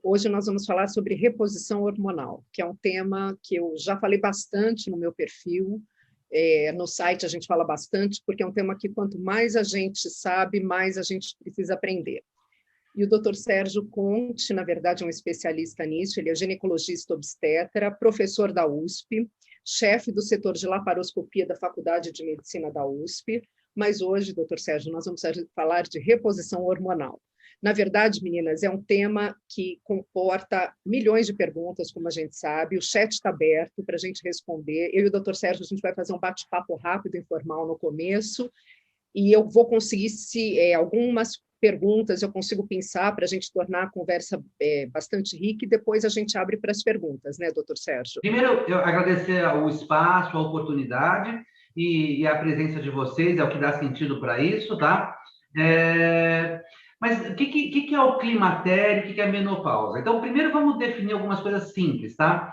Hoje nós vamos falar sobre reposição hormonal, que é um tema que eu já falei bastante no meu perfil. No site a gente fala bastante, porque é um tema que quanto mais a gente sabe, mais a gente precisa aprender. E o Dr. Sérgio Conte, na verdade, é um especialista nisso, ele é ginecologista obstetra, professor da USP, chefe do setor de laparoscopia da Faculdade de Medicina da USP, mas hoje, Dr. Sérgio, nós vamos falar de reposição hormonal. Na verdade, meninas, é um tema que comporta milhões de perguntas, como a gente sabe, o chat está aberto para a gente responder. Eu e o Dr. Sérgio, a gente vai fazer um bate-papo rápido, informal no começo, e eu vou conseguir, se algumas perguntas eu consigo pensar para a gente tornar a conversa bastante rica, e depois a gente abre para as perguntas, né, doutor Sérgio? Primeiro, eu agradecer o espaço, a oportunidade e a presença de vocês, é o que dá sentido para isso, tá? Mas o que é o climatério, o que é a menopausa? Então, primeiro vamos definir algumas coisas simples, tá?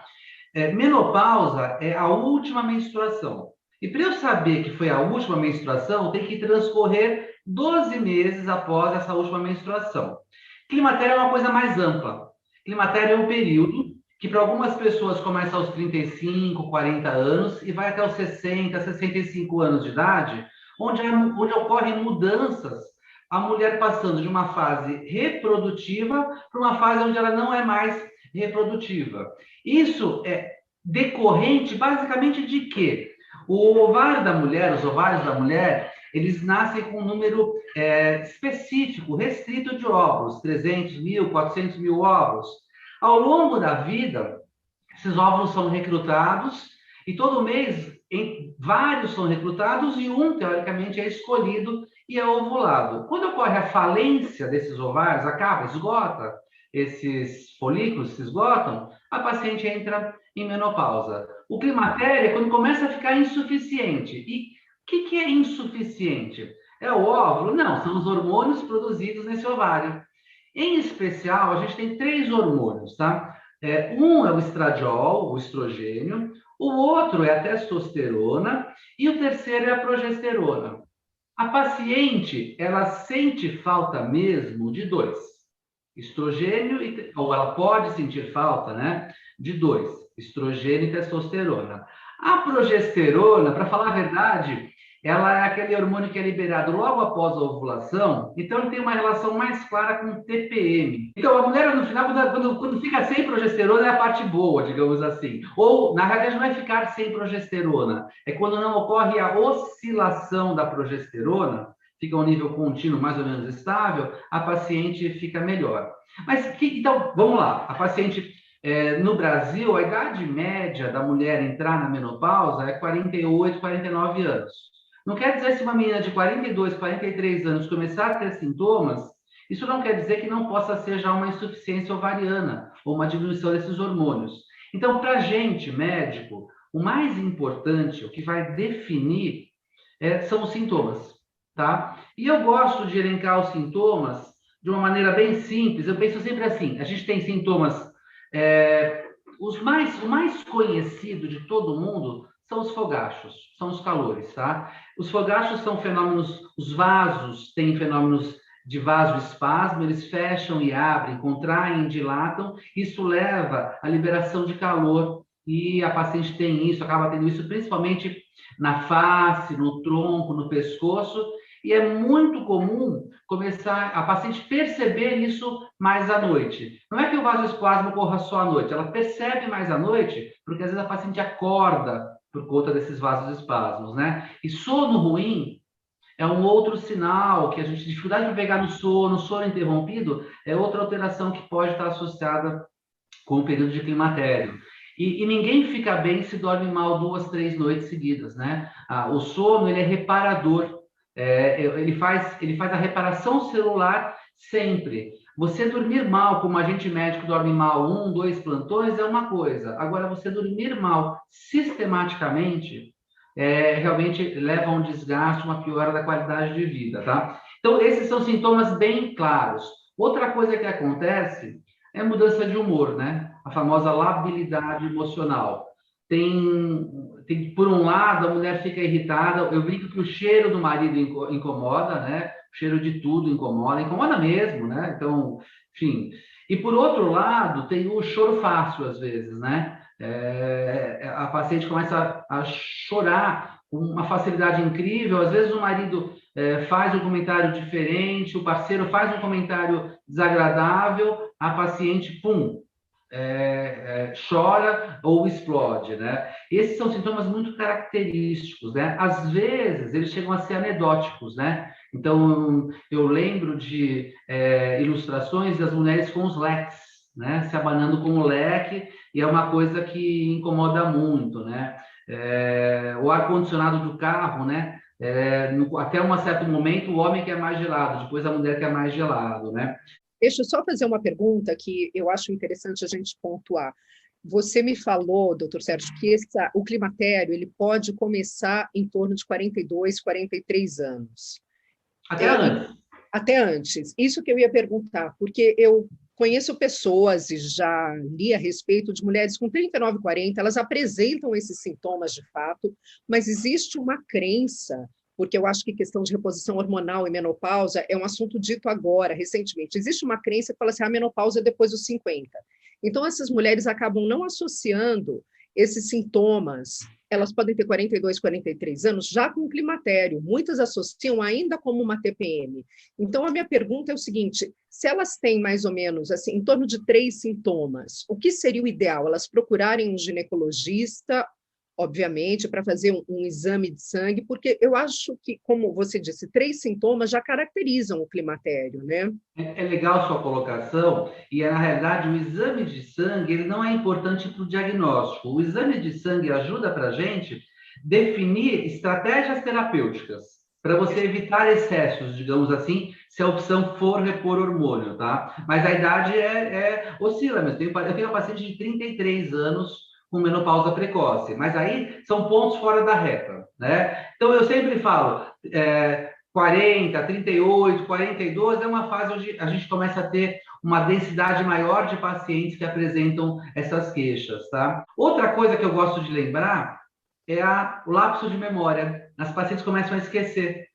Menopausa é a última menstruação. E para eu saber que foi a última menstruação, tem que transcorrer 12 meses após essa última menstruação. Climatério é uma coisa mais ampla. Climatério é um período que para algumas pessoas começa aos 35, 40 anos e vai até os 60, 65 anos de idade, onde ocorrem mudanças, a mulher passando de uma fase reprodutiva para uma fase onde ela não é mais reprodutiva. Isso é decorrente basicamente de quê? O ovário da mulher, os ovários da mulher, eles nascem com um número específico, restrito de óvulos, 300 mil, 400 mil óvulos. Ao longo da vida, esses óvulos são recrutados e todo mês vários são recrutados e um, teoricamente, é escolhido e é ovulado. Quando ocorre a falência desses ovários, esgota, esses folículos se esgotam, a paciente entra em menopausa. O climatério é quando começa a ficar insuficiente. E o que é insuficiente? É o óvulo? Não, são os hormônios produzidos nesse ovário. Em especial, a gente tem 3 hormônios, tá? Um é o estradiol, o estrogênio, o outro é a testosterona e o terceiro é a progesterona. A paciente, ela sente falta mesmo de 2. Estrogênio, ou ela pode sentir falta, né? De 2, estrogênio e testosterona. A progesterona, para falar a verdade, ela é aquele hormônio que é liberado logo após a ovulação, então ele tem uma relação mais clara com o TPM. Então, a mulher, no final, quando fica sem progesterona, é a parte boa, digamos assim. Ou, na realidade, não é ficar sem progesterona, é quando não ocorre a oscilação da progesterona, fica um nível contínuo mais ou menos estável, a paciente fica melhor. Mas, então, vamos lá. A paciente, no Brasil, a idade média da mulher entrar na menopausa é 48, 49 anos. Não quer dizer se uma menina de 42, 43 anos começar a ter sintomas, isso não quer dizer que não possa ser já uma insuficiência ovariana ou uma diminuição desses hormônios. Então, para a gente, médico, o mais importante, o que vai definir, são os sintomas. Tá? E eu gosto de elencar os sintomas de uma maneira bem simples. Eu penso sempre assim: a gente tem sintomas, o mais conhecido de todo mundo são os fogachos, são os calores, tá? Os fogachos são fenômenos, os vasos têm fenômenos de vasoespasmo, eles fecham e abrem, contraem, dilatam, isso leva à liberação de calor e a paciente tem isso, acaba tendo isso principalmente na face, no tronco, no pescoço, e é muito comum começar a paciente perceber isso mais à noite. Não é que o vasoespasmo ocorra só à noite, ela percebe mais à noite, porque às vezes a paciente acorda por conta desses vasoespasmos, né? E sono ruim é um outro sinal que a gente tem dificuldade de pegar no sono interrompido é outra alteração que pode estar associada com o período de climatério. E ninguém fica bem se dorme mal 2, 3 noites seguidas, né? O sono, ele é reparador. Ele faz a reparação celular sempre. Você dormir mal, como agente médico dorme mal 1, 2 plantões, é uma coisa. Agora, você dormir mal sistematicamente, realmente leva a um desgaste, uma piora da qualidade de vida, tá? Então, esses são sintomas bem claros. Outra coisa que acontece é mudança de humor, né? A famosa labilidade emocional. Por um lado, a mulher fica irritada. Eu brinco que o cheiro do marido incomoda, né? O cheiro de tudo incomoda mesmo, né? Então, enfim. E, por outro lado, tem o choro fácil, às vezes, né? A paciente começa a chorar com uma facilidade incrível. Às vezes o marido faz um comentário diferente, o parceiro faz um comentário desagradável, a paciente, pum, chora ou explode, né? Esses são sintomas muito característicos, né? Às vezes eles chegam a ser anedóticos, né? Então eu lembro de ilustrações das mulheres com os leques, né? Se abanando com o leque, e é uma coisa que incomoda muito, né? O ar-condicionado do carro, né? Até um certo momento o homem quer mais gelado, depois a mulher quer mais gelado, né? Deixa eu só fazer uma pergunta que eu acho interessante a gente pontuar. Você me falou, doutor Sérgio, que o climatério ele pode começar em torno de 42, 43 anos. Até antes. Até antes. Isso que eu ia perguntar, porque eu conheço pessoas e já li a respeito de mulheres com 39, 40, elas apresentam esses sintomas de fato, mas existe uma crença, porque eu acho que questão de reposição hormonal e menopausa é um assunto dito agora, recentemente. Existe uma crença que fala assim, a menopausa é depois dos 50. Então, essas mulheres acabam não associando esses sintomas. Elas podem ter 42, 43 anos já com climatério. Muitas associam ainda como uma TPM. Então, a minha pergunta é o seguinte, se elas têm mais ou menos, assim, em torno de 3 sintomas, o que seria o ideal? Elas procurarem um ginecologista, obviamente, para fazer um exame de sangue, porque eu acho que, como você disse, 3 sintomas já caracterizam o climatério, né? É legal a sua colocação, e na realidade o exame de sangue ele não é importante para o diagnóstico. O exame de sangue ajuda para a gente definir estratégias terapêuticas para você evitar excessos, digamos assim, se a opção for repor hormônio, tá? Mas a idade oscila mesmo. Eu tenho uma paciente de 33 anos com menopausa precoce, mas aí são pontos fora da reta, né? Então eu sempre falo, 40, 38, 42 é uma fase onde a gente começa a ter uma densidade maior de pacientes que apresentam essas queixas, tá? Outra coisa que eu gosto de lembrar é o lapso de memória. As pacientes começam a esquecer.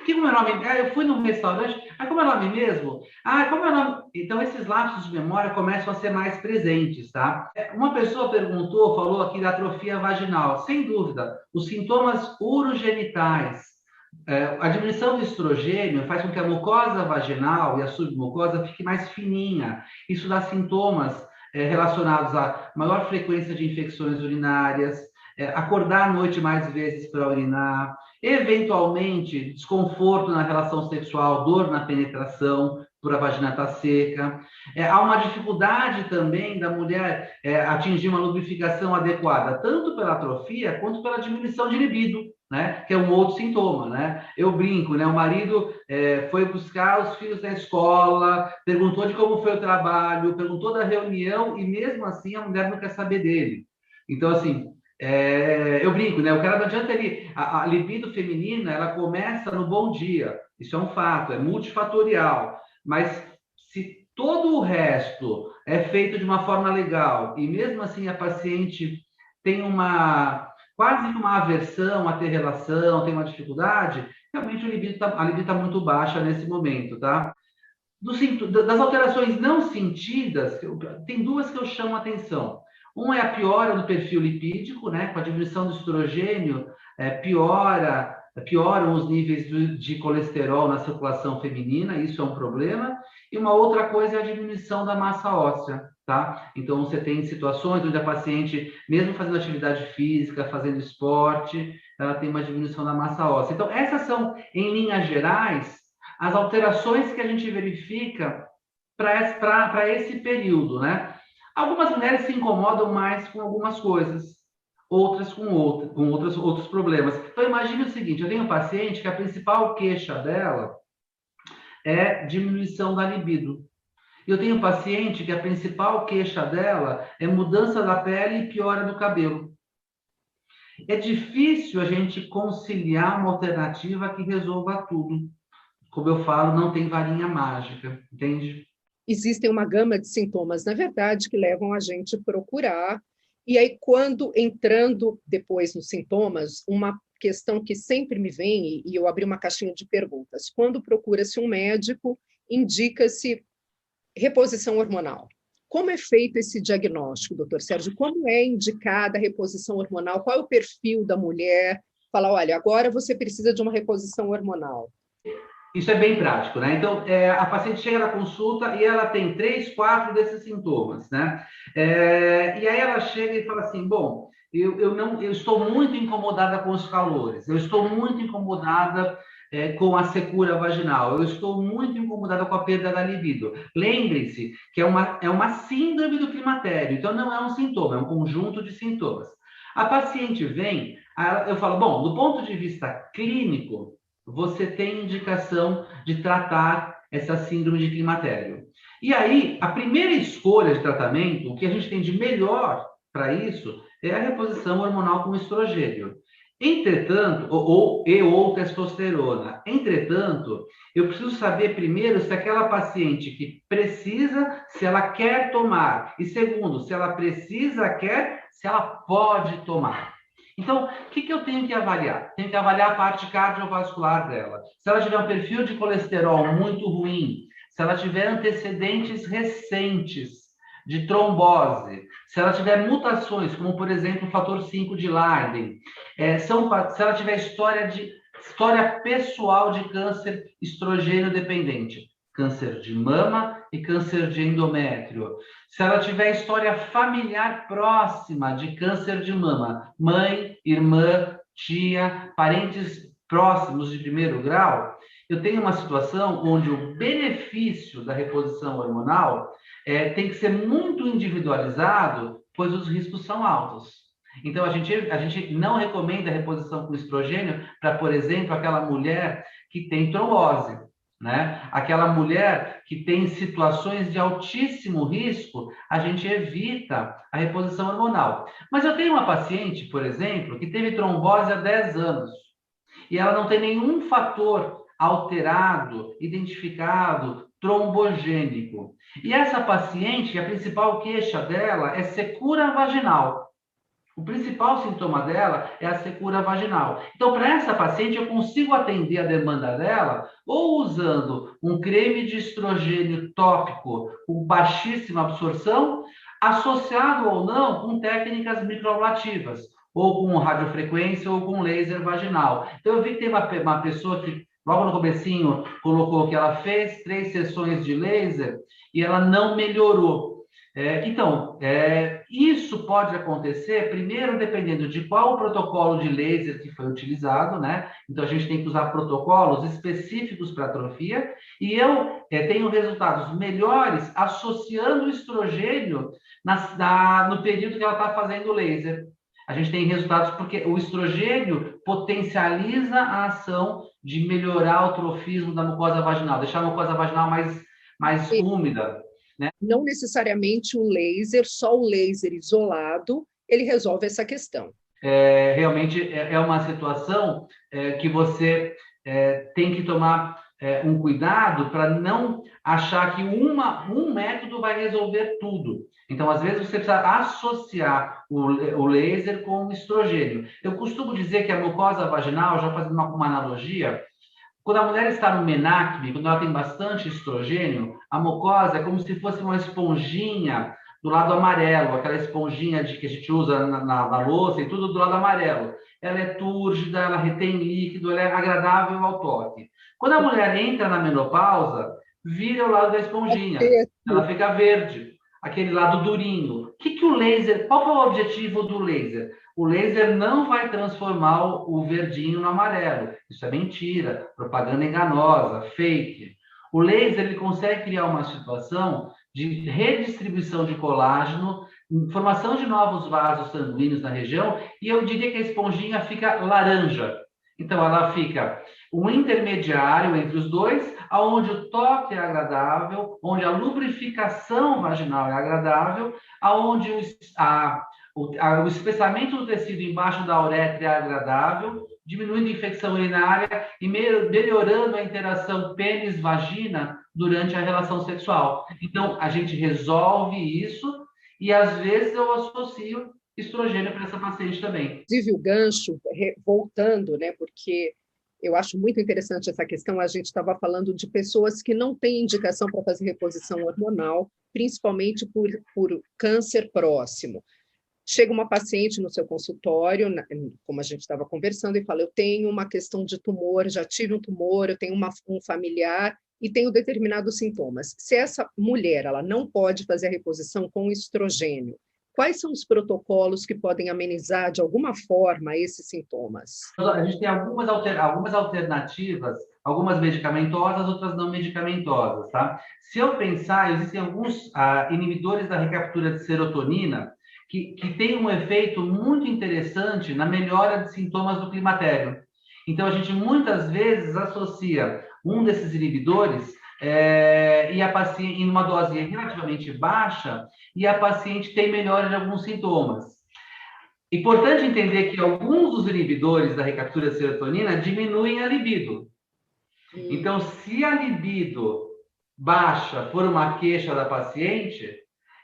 Como é o nome? Eu fui num restaurante. Como é o nome mesmo? Como é o nome? Então, esses lapsos de memória começam a ser mais presentes, tá? Uma pessoa perguntou, falou aqui da atrofia vaginal. Sem dúvida, os sintomas urogenitais, a diminuição do estrogênio faz com que a mucosa vaginal e a submucosa fique mais fininha. Isso dá sintomas relacionados a maior frequência de infecções urinárias, acordar à noite mais vezes para urinar, eventualmente desconforto na relação sexual, dor na penetração, por a vagina estar seca. Há uma dificuldade também da mulher atingir uma lubrificação adequada, tanto pela atrofia quanto pela diminuição de libido, né? Que é um outro sintoma, né? Eu brinco, né? O marido foi buscar os filhos na escola, perguntou de como foi o trabalho, perguntou da reunião e mesmo assim a mulher não quer saber dele. Então, assim, eu brinco, né? O cara não adianta ele... A libido feminina, ela começa no bom dia. Isso é um fato, é multifatorial. Mas se todo o resto é feito de uma forma legal e mesmo assim a paciente tem quase que uma aversão a ter relação, tem uma dificuldade, realmente a libido tá muito baixa nesse momento, tá? Das alterações não sentidas, tem duas que eu chamo a atenção. Uma é a piora do perfil lipídico, né? Com a diminuição do estrogênio, pioram os níveis de colesterol na circulação feminina, isso é um problema. E uma outra coisa é a diminuição da massa óssea, tá? Então, você tem situações onde a paciente, mesmo fazendo atividade física, fazendo esporte, ela tem uma diminuição da massa óssea. Então, essas são, em linhas gerais, as alterações que a gente verifica para esse período, né? Algumas mulheres se incomodam mais com algumas coisas, outras com outros problemas. Então, imagine o seguinte, eu tenho um paciente que a principal queixa dela é diminuição da libido. Eu tenho um paciente que a principal queixa dela é mudança da pele e piora do cabelo. É difícil a gente conciliar uma alternativa que resolva tudo. Como eu falo, não tem varinha mágica, entende? Existem uma gama de sintomas, na verdade, que levam a gente a procurar. E aí, quando entrando depois nos sintomas, uma questão que sempre me vem, e eu abri uma caixinha de perguntas, quando procura-se um médico, indica-se Reposição hormonal. Como é feito esse diagnóstico, doutor Sérgio? Como é indicada a reposição hormonal? Qual é o perfil da mulher? Fala, olha, agora você precisa de uma reposição hormonal. Isso é bem prático, né? Então, a paciente chega na consulta e ela tem 3, 4 desses sintomas, né? E aí ela chega e fala assim, bom, eu estou muito incomodada com os calores, eu estou muito incomodada com a secura vaginal, eu estou muito incomodada com a perda da libido. Lembrem-se que é uma síndrome do climatério, então não é um sintoma, é um conjunto de sintomas. A paciente vem, eu falo, bom, do ponto de vista clínico, você tem indicação de tratar essa síndrome de climatério. E aí, a primeira escolha de tratamento, o que a gente tem de melhor para isso, é a reposição hormonal com estrogênio. Entretanto, ou testosterona. Entretanto, eu preciso saber primeiro se aquela paciente que precisa, se ela quer tomar. E segundo, se ela precisa, quer, se ela pode tomar. Então, o que eu tenho que avaliar? Tenho que avaliar a parte cardiovascular dela. Se ela tiver um perfil de colesterol muito ruim, se ela tiver antecedentes recentes de trombose, se ela tiver mutações, como por exemplo o fator 5 de Leiden, se ela tiver história pessoal de câncer estrogênio dependente, câncer de mama e câncer de endométrio. Se ela tiver história familiar próxima de câncer de mama, mãe, irmã, tia, parentes próximos de primeiro grau, eu tenho uma situação onde o benefício da reposição hormonal tem que ser muito individualizado, pois os riscos são altos. Então, a gente não recomenda a reposição com estrogênio para, por exemplo, aquela mulher que tem trombose, né? Aquela mulher que tem situações de altíssimo risco, a gente evita a reposição hormonal. Mas eu tenho uma paciente, por exemplo, que teve trombose há 10 anos e ela não tem nenhum fator alterado, identificado, trombogênico. E essa paciente, a principal queixa dela é secura vaginal. O principal sintoma dela é a secura vaginal. Então, para essa paciente, eu consigo atender a demanda dela ou usando um creme de estrogênio tópico com baixíssima absorção, associado ou não com técnicas microablativas, ou com radiofrequência ou com laser vaginal. Então, eu vi que tem uma pessoa que, logo no comecinho, colocou que ela fez 3 sessões de laser e ela não melhorou. Isso pode acontecer, primeiro, dependendo de qual o protocolo de laser que foi utilizado, né? Então, a gente tem que usar protocolos específicos para atrofia, e eu tenho resultados melhores associando o estrogênio no período que ela está fazendo o laser. A gente tem resultados porque o estrogênio potencializa a ação de melhorar o trofismo da mucosa vaginal, deixar a mucosa vaginal mais úmida. Né? Não necessariamente o laser, só o laser isolado, ele resolve essa questão. Realmente é uma situação que você tem que tomar um cuidado para não achar que um método vai resolver tudo. Então, às vezes, você precisa associar o laser com o estrogênio. Eu costumo dizer que a mucosa vaginal, já fazendo uma analogia, quando a mulher está no menacme, quando ela tem bastante estrogênio, a mucosa é como se fosse uma esponjinha do lado amarelo, aquela esponjinha que a gente usa na louça e tudo do lado amarelo. Ela é túrgida, ela retém líquido, ela é agradável ao toque. Quando a mulher entra na menopausa, vira o lado da esponjinha, ela fica verde, aquele lado durinho. Qual é o objetivo do laser? O laser não vai transformar o verdinho no amarelo. Isso é mentira, propaganda enganosa, fake. O laser ele consegue criar uma situação de redistribuição de colágeno, formação de novos vasos sanguíneos na região, e eu diria que a esponjinha fica laranja. Então, ela fica um intermediário entre os dois, onde o toque é agradável, onde a lubrificação vaginal é agradável, onde o espessamento do tecido embaixo da uretra é agradável, diminuindo a infecção urinária e melhorando a interação pênis-vagina durante a relação sexual. Então, a gente resolve isso e, às vezes, eu associo estrogênio para essa paciente também. Inclusive, o gancho, voltando, né, porque Eu acho muito interessante essa questão. A gente estava falando de pessoas que não têm indicação para fazer reposição hormonal, principalmente por câncer próximo. Chega uma paciente no seu consultório, como a gente estava conversando, e fala: eu tenho uma questão de tumor, já tive um tumor, eu tenho um familiar e tenho determinados sintomas. Se essa mulher ela não pode fazer a reposição com estrogênio, quais são os protocolos que podem amenizar de alguma forma esses sintomas? A gente tem algumas alternativas, algumas medicamentosas, outras não medicamentosas, tá? Se eu pensar, existem alguns inibidores da recaptura de serotonina que têm um efeito muito interessante na melhora de sintomas do climatério. Então, a gente muitas vezes associa um desses inibidores e a paciente em uma dose relativamente baixa, e a paciente tem melhora de alguns sintomas. Importante entender que alguns dos inibidores da recaptura de serotonina diminuem a libido. Então, se a libido baixa for uma queixa da paciente,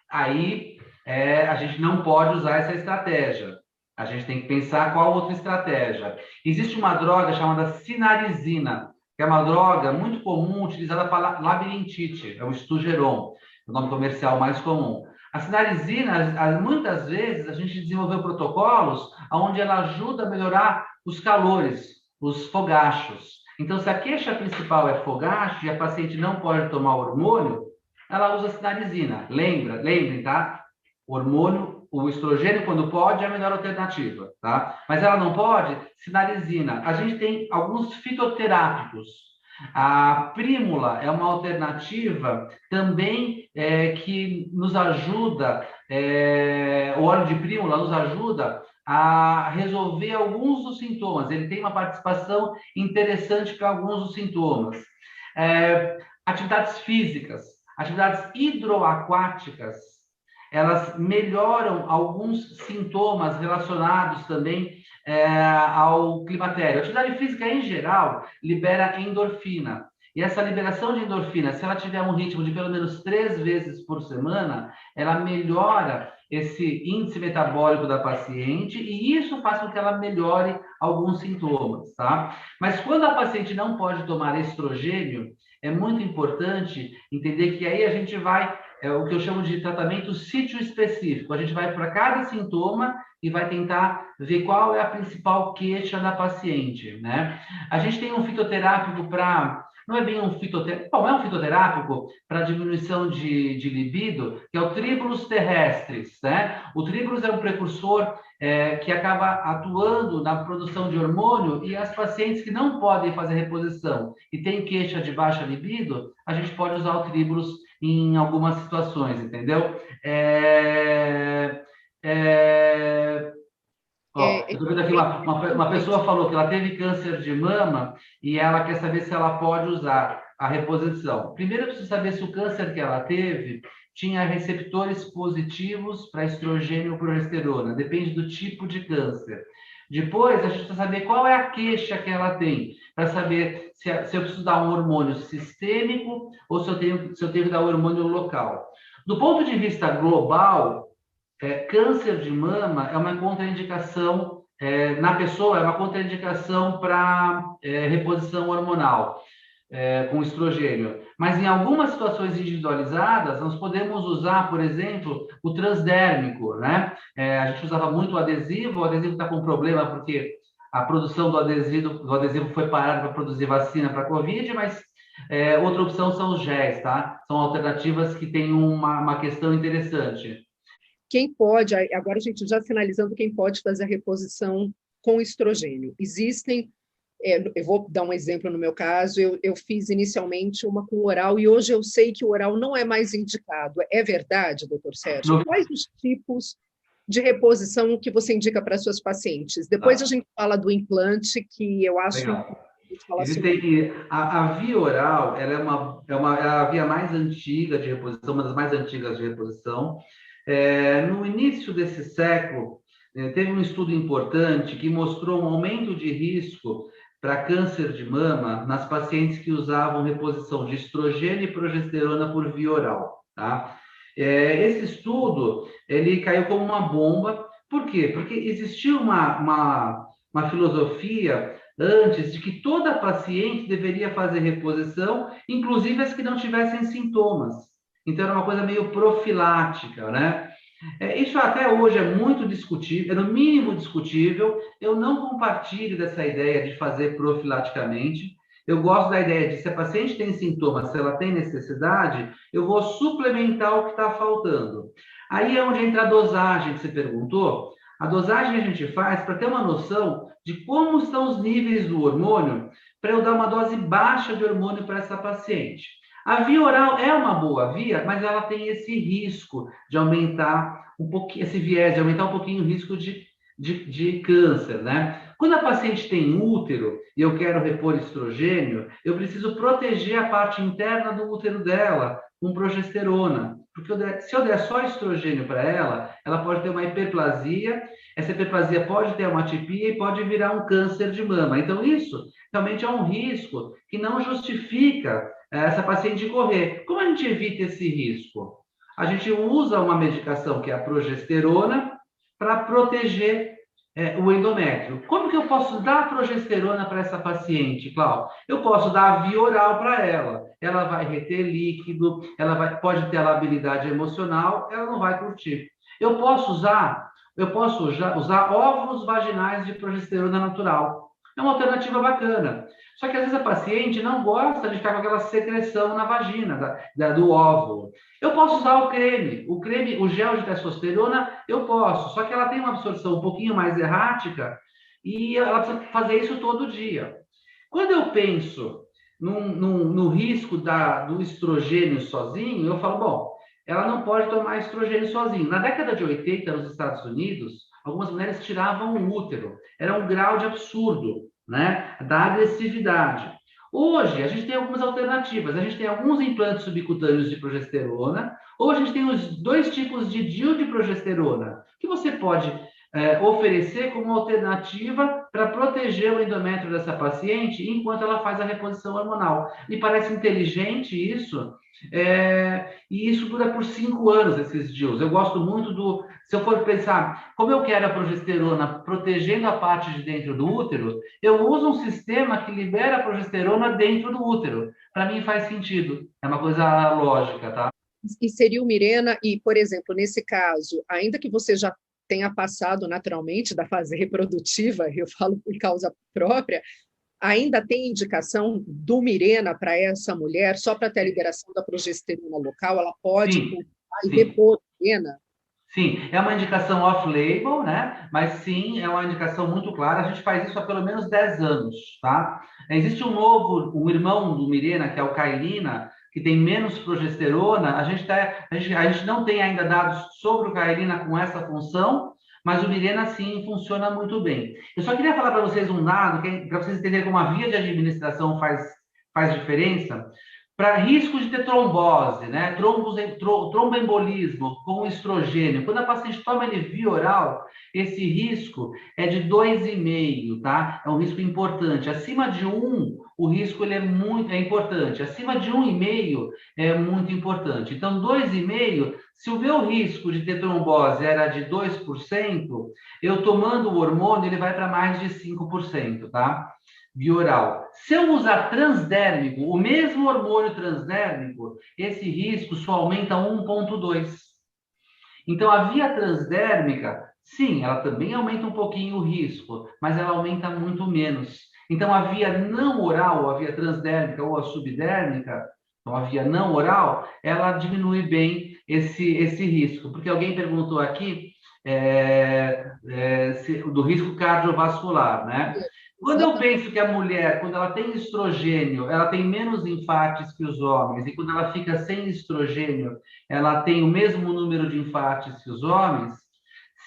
aí a gente não pode usar essa estratégia. A gente tem que pensar qual outra estratégia. Existe uma droga chamada sinarizina, que é uma droga muito comum utilizada para labirintite, é o Estugeron, o nome comercial mais comum. A sinarizina, muitas vezes, a gente desenvolveu protocolos onde ela ajuda a melhorar os calores, os fogachos. Então, se a queixa principal é fogacho e a paciente não pode tomar hormônio, ela usa a sinarizina. Lembrem, tá? Hormônio, o estrogênio, quando pode, é a melhor alternativa, tá? Mas ela não pode, sinarizina. A gente tem alguns fitoterápicos. A prímula é uma alternativa também que nos ajuda, o óleo de prímula nos ajuda a resolver alguns dos sintomas. Ele tem uma participação interessante para alguns dos sintomas. Atividades físicas, atividades hidroaquáticas, elas melhoram alguns sintomas relacionados também ao climatério. A atividade física, em geral, libera endorfina. E essa liberação de endorfina, se ela tiver um ritmo de pelo menos 3 vezes por semana, ela melhora esse índice metabólico da paciente, e isso faz com que ela melhore alguns sintomas, tá? Mas quando a paciente não pode tomar estrogênio, é muito importante entender que aí a gente vai, o que eu chamo de tratamento sítio específico. A gente vai para cada sintoma e vai tentar ver qual é a principal queixa da paciente, né? A gente tem um fitoterápico para... Não é bem um fitoterápico... Bom, é um fitoterápico para diminuição de libido, que é o Tribulus terrestris, né? O Tribulus é um precursor que acaba atuando na produção de hormônio, e as pacientes que não podem fazer reposição e têm queixa de baixa libido, a gente pode usar o Tribulus em algumas situações, entendeu? Eu estou vendo aqui, uma pessoa falou que ela teve câncer de mama e ela quer saber se ela pode usar a reposição. Primeiro, eu preciso saber se o câncer que ela teve tinha receptores positivos para estrogênio ou progesterona. Depende do tipo de câncer. Depois, a gente precisa saber qual é a queixa que ela tem, para saber se eu preciso dar um hormônio sistêmico ou se eu tenho que dar um hormônio local. Do ponto de vista global, câncer de mama é uma contraindicação na pessoa, é uma contraindicação para reposição hormonal com estrogênio. Mas em algumas situações individualizadas, nós podemos usar, por exemplo, o transdérmico, né? A gente usava muito o adesivo está com problema porque a produção do adesivo foi parada para produzir vacina para a Covid, mas outra opção são os géis, tá? São alternativas que têm uma questão interessante. Quem pode, agora a gente já finalizando, quem pode fazer a reposição com estrogênio? Existem, eu vou dar um exemplo no meu caso, eu fiz inicialmente uma com oral e hoje eu sei que o oral não é mais indicado. É verdade, doutor Sérgio? Quais os tipos de reposição que você indica para suas pacientes? Depois a gente fala do implante, que eu acho... A via oral, ela é a via mais antiga de reposição, uma das mais antigas de reposição. No início desse século, teve um estudo importante que mostrou um aumento de risco para câncer de mama nas pacientes que usavam reposição de estrogênio e progesterona por via oral, tá? Esse estudo, ele caiu como uma bomba. Por quê? Porque existia uma filosofia antes de que toda paciente deveria fazer reposição, inclusive as que não tivessem sintomas. Então, era uma coisa meio profilática, né? Isso até hoje é muito discutível, é no mínimo discutível. Eu não compartilho dessa ideia de fazer profilaticamente. Eu gosto da ideia de, se a paciente tem sintomas, se ela tem necessidade, eu vou suplementar o que está faltando. Aí é onde entra a dosagem que você perguntou. A dosagem a gente faz para ter uma noção de como estão os níveis do hormônio, para eu dar uma dose baixa de hormônio para essa paciente. A via oral é uma boa via, mas ela tem esse risco de aumentar um pouquinho, esse viés, de aumentar um pouquinho o risco de câncer, né? Quando a paciente tem útero e eu quero repor estrogênio, eu preciso proteger a parte interna do útero dela com progesterona. Porque se eu der só estrogênio para ela, ela pode ter uma hiperplasia, essa hiperplasia pode ter uma atipia e pode virar um câncer de mama. Então, isso realmente é um risco que não justifica essa paciente correr. Como a gente evita esse risco? A gente usa uma medicação que é a progesterona para proteger o endométrio. Como que eu posso dar progesterona para essa paciente, Cláudio? Eu posso dar a via oral para ela. Ela vai reter líquido, pode ter labilidade emocional, ela não vai curtir. Eu posso usar óvulos vaginais de progesterona natural. É uma alternativa bacana. Só que às vezes a paciente não gosta de ficar com aquela secreção na vagina do óvulo. Eu posso usar o gel de testosterona, eu posso, só que ela tem uma absorção um pouquinho mais errática e ela precisa fazer isso todo dia. Quando eu penso no risco do estrogênio sozinho, eu falo, bom, ela não pode tomar estrogênio sozinho. Na década de 80, nos Estados Unidos, algumas mulheres tiravam o útero. Era um grau de absurdo, né, da agressividade. Hoje, a gente tem algumas alternativas. A gente tem alguns implantes subcutâneos de progesterona, ou a gente tem os dois tipos de DIU de progesterona, que você pode oferecer como alternativa para proteger o endométrio dessa paciente enquanto ela faz a reposição hormonal. Me parece inteligente isso, e isso dura por 5 anos, esses DIUs. Eu gosto muito se eu for pensar, como eu quero a progesterona protegendo a parte de dentro do útero, eu uso um sistema que libera a progesterona dentro do útero. Para mim faz sentido, é uma coisa lógica, tá? E seria o Mirena, e, por exemplo, nesse caso, ainda que você já tenha passado naturalmente da fase reprodutiva, eu falo por causa própria, ainda tem indicação do Mirena para essa mulher, só para ter a liberação da progesterona local, ela pode continuar e repor Mirena? Sim, é uma indicação off-label, né? Mas sim, é uma indicação muito clara. A gente faz isso há pelo menos 10 anos, tá? Existe um irmão do Mirena, que é o Cailina, que tem menos progesterona. A gente não tem ainda dados sobre o Cailina com essa função, mas o Mirena, sim, funciona muito bem. Eu só queria falar para vocês um dado, para vocês entenderem como a via de administração faz diferença. Para risco de ter trombose, né? Tromboembolismo com estrogênio. Quando a paciente toma ele via oral, esse risco é de 2,5, tá? É um risco importante. Acima de 1, o risco é importante. Acima de 1,5 é muito importante. Então, 2,5, se o meu risco de ter trombose era de 2%, eu tomando o hormônio, ele vai para mais de 5%, tá? Via oral. Se eu usar transdérmico, o mesmo hormônio transdérmico, esse risco só aumenta 1,2. Então, a via transdérmica, sim, ela também aumenta um pouquinho o risco, mas ela aumenta muito menos. Então, a via não oral, a via transdérmica ou a subdérmica, então a via não oral, ela diminui bem esse risco. Porque alguém perguntou aqui do risco cardiovascular, né? Quando eu penso que a mulher, quando ela tem estrogênio, ela tem menos infartes que os homens, e quando ela fica sem estrogênio, ela tem o mesmo número de infartes que os homens,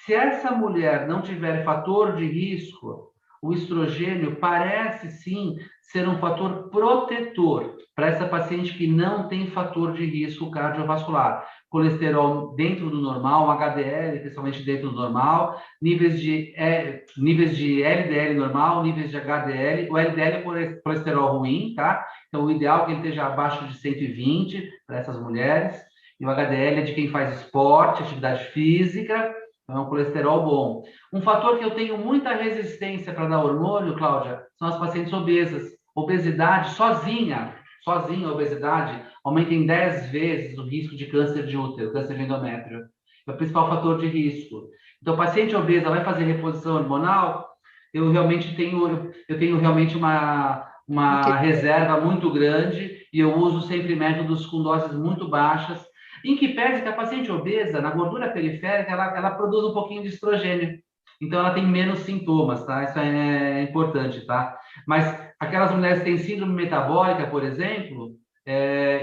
se essa mulher não tiver fator de risco, o estrogênio parece sim ser um fator protetor para essa paciente que não tem fator de risco cardiovascular. Colesterol dentro do normal, HDL principalmente dentro do normal, níveis de LDL normal, níveis de HDL. O LDL é colesterol ruim, tá? Então, o ideal é que ele esteja abaixo de 120 para essas mulheres. E o HDL é de quem faz esporte, atividade física. Então, é um colesterol bom. Um fator que eu tenho muita resistência para dar hormônio, Cláudia, são as pacientes obesas. Obesidade sozinha a obesidade aumenta em 10 vezes o risco de câncer de útero, câncer de endométrio. É o principal fator de risco. Então, paciente obesa vai fazer reposição hormonal, eu tenho realmente uma reserva muito grande e eu uso sempre métodos com doses muito baixas, em que pese que a paciente obesa, na gordura periférica, ela produz um pouquinho de estrogênio. Então, ela tem menos sintomas, tá? Isso é importante, tá? Mas aquelas mulheres que têm síndrome metabólica, por exemplo,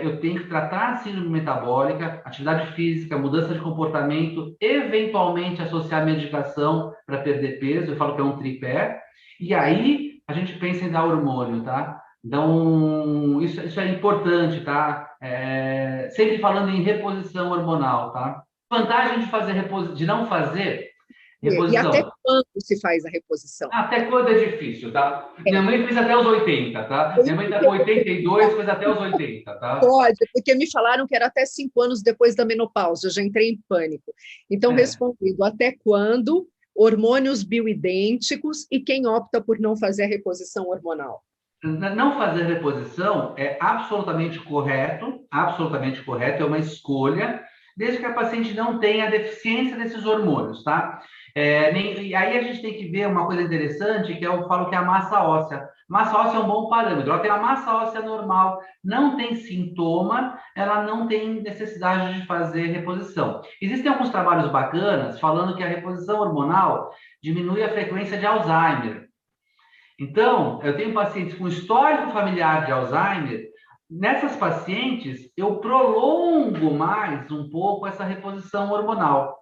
eu tenho que tratar a síndrome metabólica, atividade física, mudança de comportamento, eventualmente associar medicação para perder peso, eu falo que é um tripé, e aí a gente pensa em dar hormônio, tá? Então, isso é importante, tá? Sempre falando em reposição hormonal, tá? Vantagem de fazer de não fazer E até reposição. quando se faz a reposição? Até quando é difícil, tá? Minha mãe fez até os 80, tá? Minha mãe tá com 82, fez até os 80, tá? Pode, porque me falaram que era até 5 anos depois da menopausa, eu já entrei em pânico. Então, respondendo, até quando hormônios bioidênticos e quem opta por não fazer a reposição hormonal? Não fazer reposição é absolutamente correto, é uma escolha, desde que a paciente não tenha deficiência desses hormônios, tá? E aí a gente tem que ver uma coisa interessante, que eu falo que é a massa óssea. Massa óssea é um bom parâmetro. Ela tem a massa óssea normal, não tem sintoma, ela não tem necessidade de fazer reposição. Existem alguns trabalhos bacanas falando que a reposição hormonal diminui a frequência de Alzheimer. Então, eu tenho pacientes com histórico familiar de Alzheimer. Nessas pacientes, eu prolongo mais um pouco essa reposição hormonal.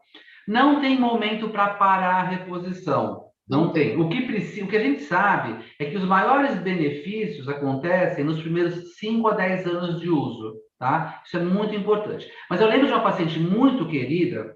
Não tem momento para parar a reposição. Não tem. O que a gente sabe é que os maiores benefícios acontecem nos primeiros 5 a 10 anos de uso, tá? Isso é muito importante. Mas eu lembro de uma paciente muito querida,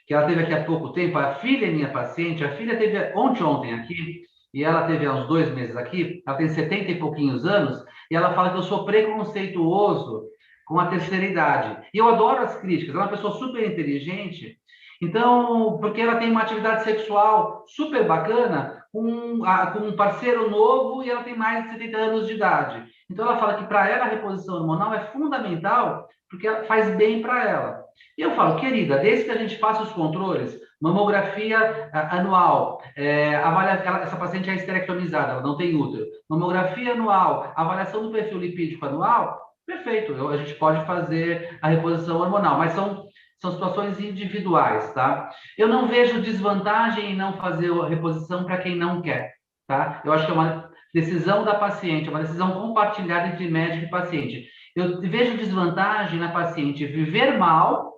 que ela teve aqui há pouco tempo, a filha é minha paciente, a filha teve ontem aqui, e ela teve há uns 2 meses aqui, ela tem 70 e pouquinhos anos, e ela fala que eu sou preconceituoso com a terceira idade. E eu adoro as críticas, ela é uma pessoa super inteligente, então, porque ela tem uma atividade sexual super bacana com um parceiro novo e ela tem mais de 70 anos de idade. Então, ela fala que para ela a reposição hormonal é fundamental porque ela faz bem para ela. E eu falo, querida, desde que a gente faça os controles, mamografia anual, essa paciente é esterectomizada, ela não tem útero, mamografia anual, avaliação do perfil lipídico anual, perfeito, a gente pode fazer a reposição hormonal, mas são situações individuais, tá? Eu não vejo desvantagem em não fazer a reposição para quem não quer, tá? Eu acho que é uma decisão da paciente, é uma decisão compartilhada entre médico e paciente. Eu vejo desvantagem na paciente viver mal,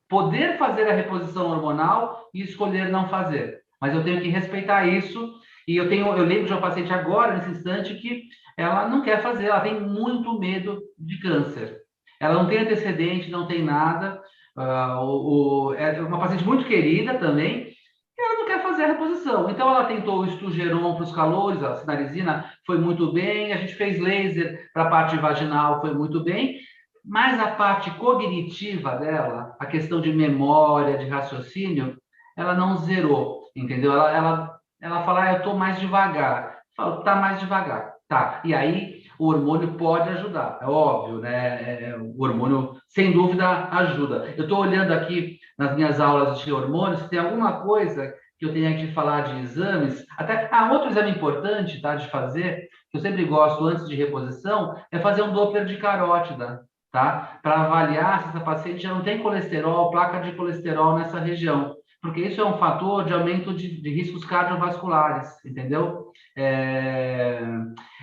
poder fazer a reposição hormonal e escolher não fazer. Mas eu tenho que respeitar isso. E eu lembro de uma paciente agora, nesse instante, que ela não quer fazer, ela tem muito medo de câncer. Ela não tem antecedente, não tem nada. É uma paciente muito querida também, e ela não quer fazer a reposição. Então, ela tentou o Estugeron para os calores, a Sinarizina foi muito bem, a gente fez laser para a parte vaginal, foi muito bem, mas a parte cognitiva dela, a questão de memória, de raciocínio, ela não zerou, entendeu? Ela fala, eu estou mais devagar. Eu falo, tá mais devagar. Tá, e aí o hormônio pode ajudar, é óbvio, né? O hormônio, sem dúvida, ajuda. Eu estou olhando aqui nas minhas aulas de hormônios, se tem alguma coisa que eu tenha que falar de exames, até outro exame importante, tá, de fazer, que eu sempre gosto antes de reposição, é fazer um Doppler de carótida, tá? Para avaliar se essa paciente já não tem colesterol, placa de colesterol nessa região, porque isso é um fator de aumento de riscos cardiovasculares, entendeu?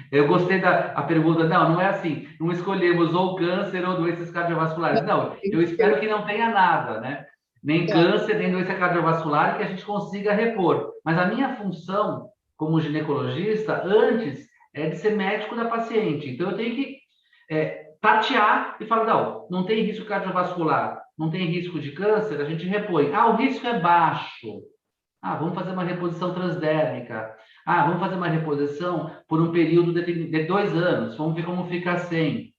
Eu gostei da pergunta, não é assim, não escolhemos ou câncer ou doenças cardiovasculares, não, eu espero que não tenha nada, né? Nem câncer, nem doença cardiovascular, que a gente consiga repor. Mas a minha função como ginecologista, antes, é de ser médico da paciente, então eu tenho que tatear e falar, não tem risco cardiovascular, não tem risco de câncer, a gente repõe. O risco é baixo. Vamos fazer uma reposição transdérmica. Vamos fazer uma reposição por um período de 2 anos. Vamos ver como fica sem.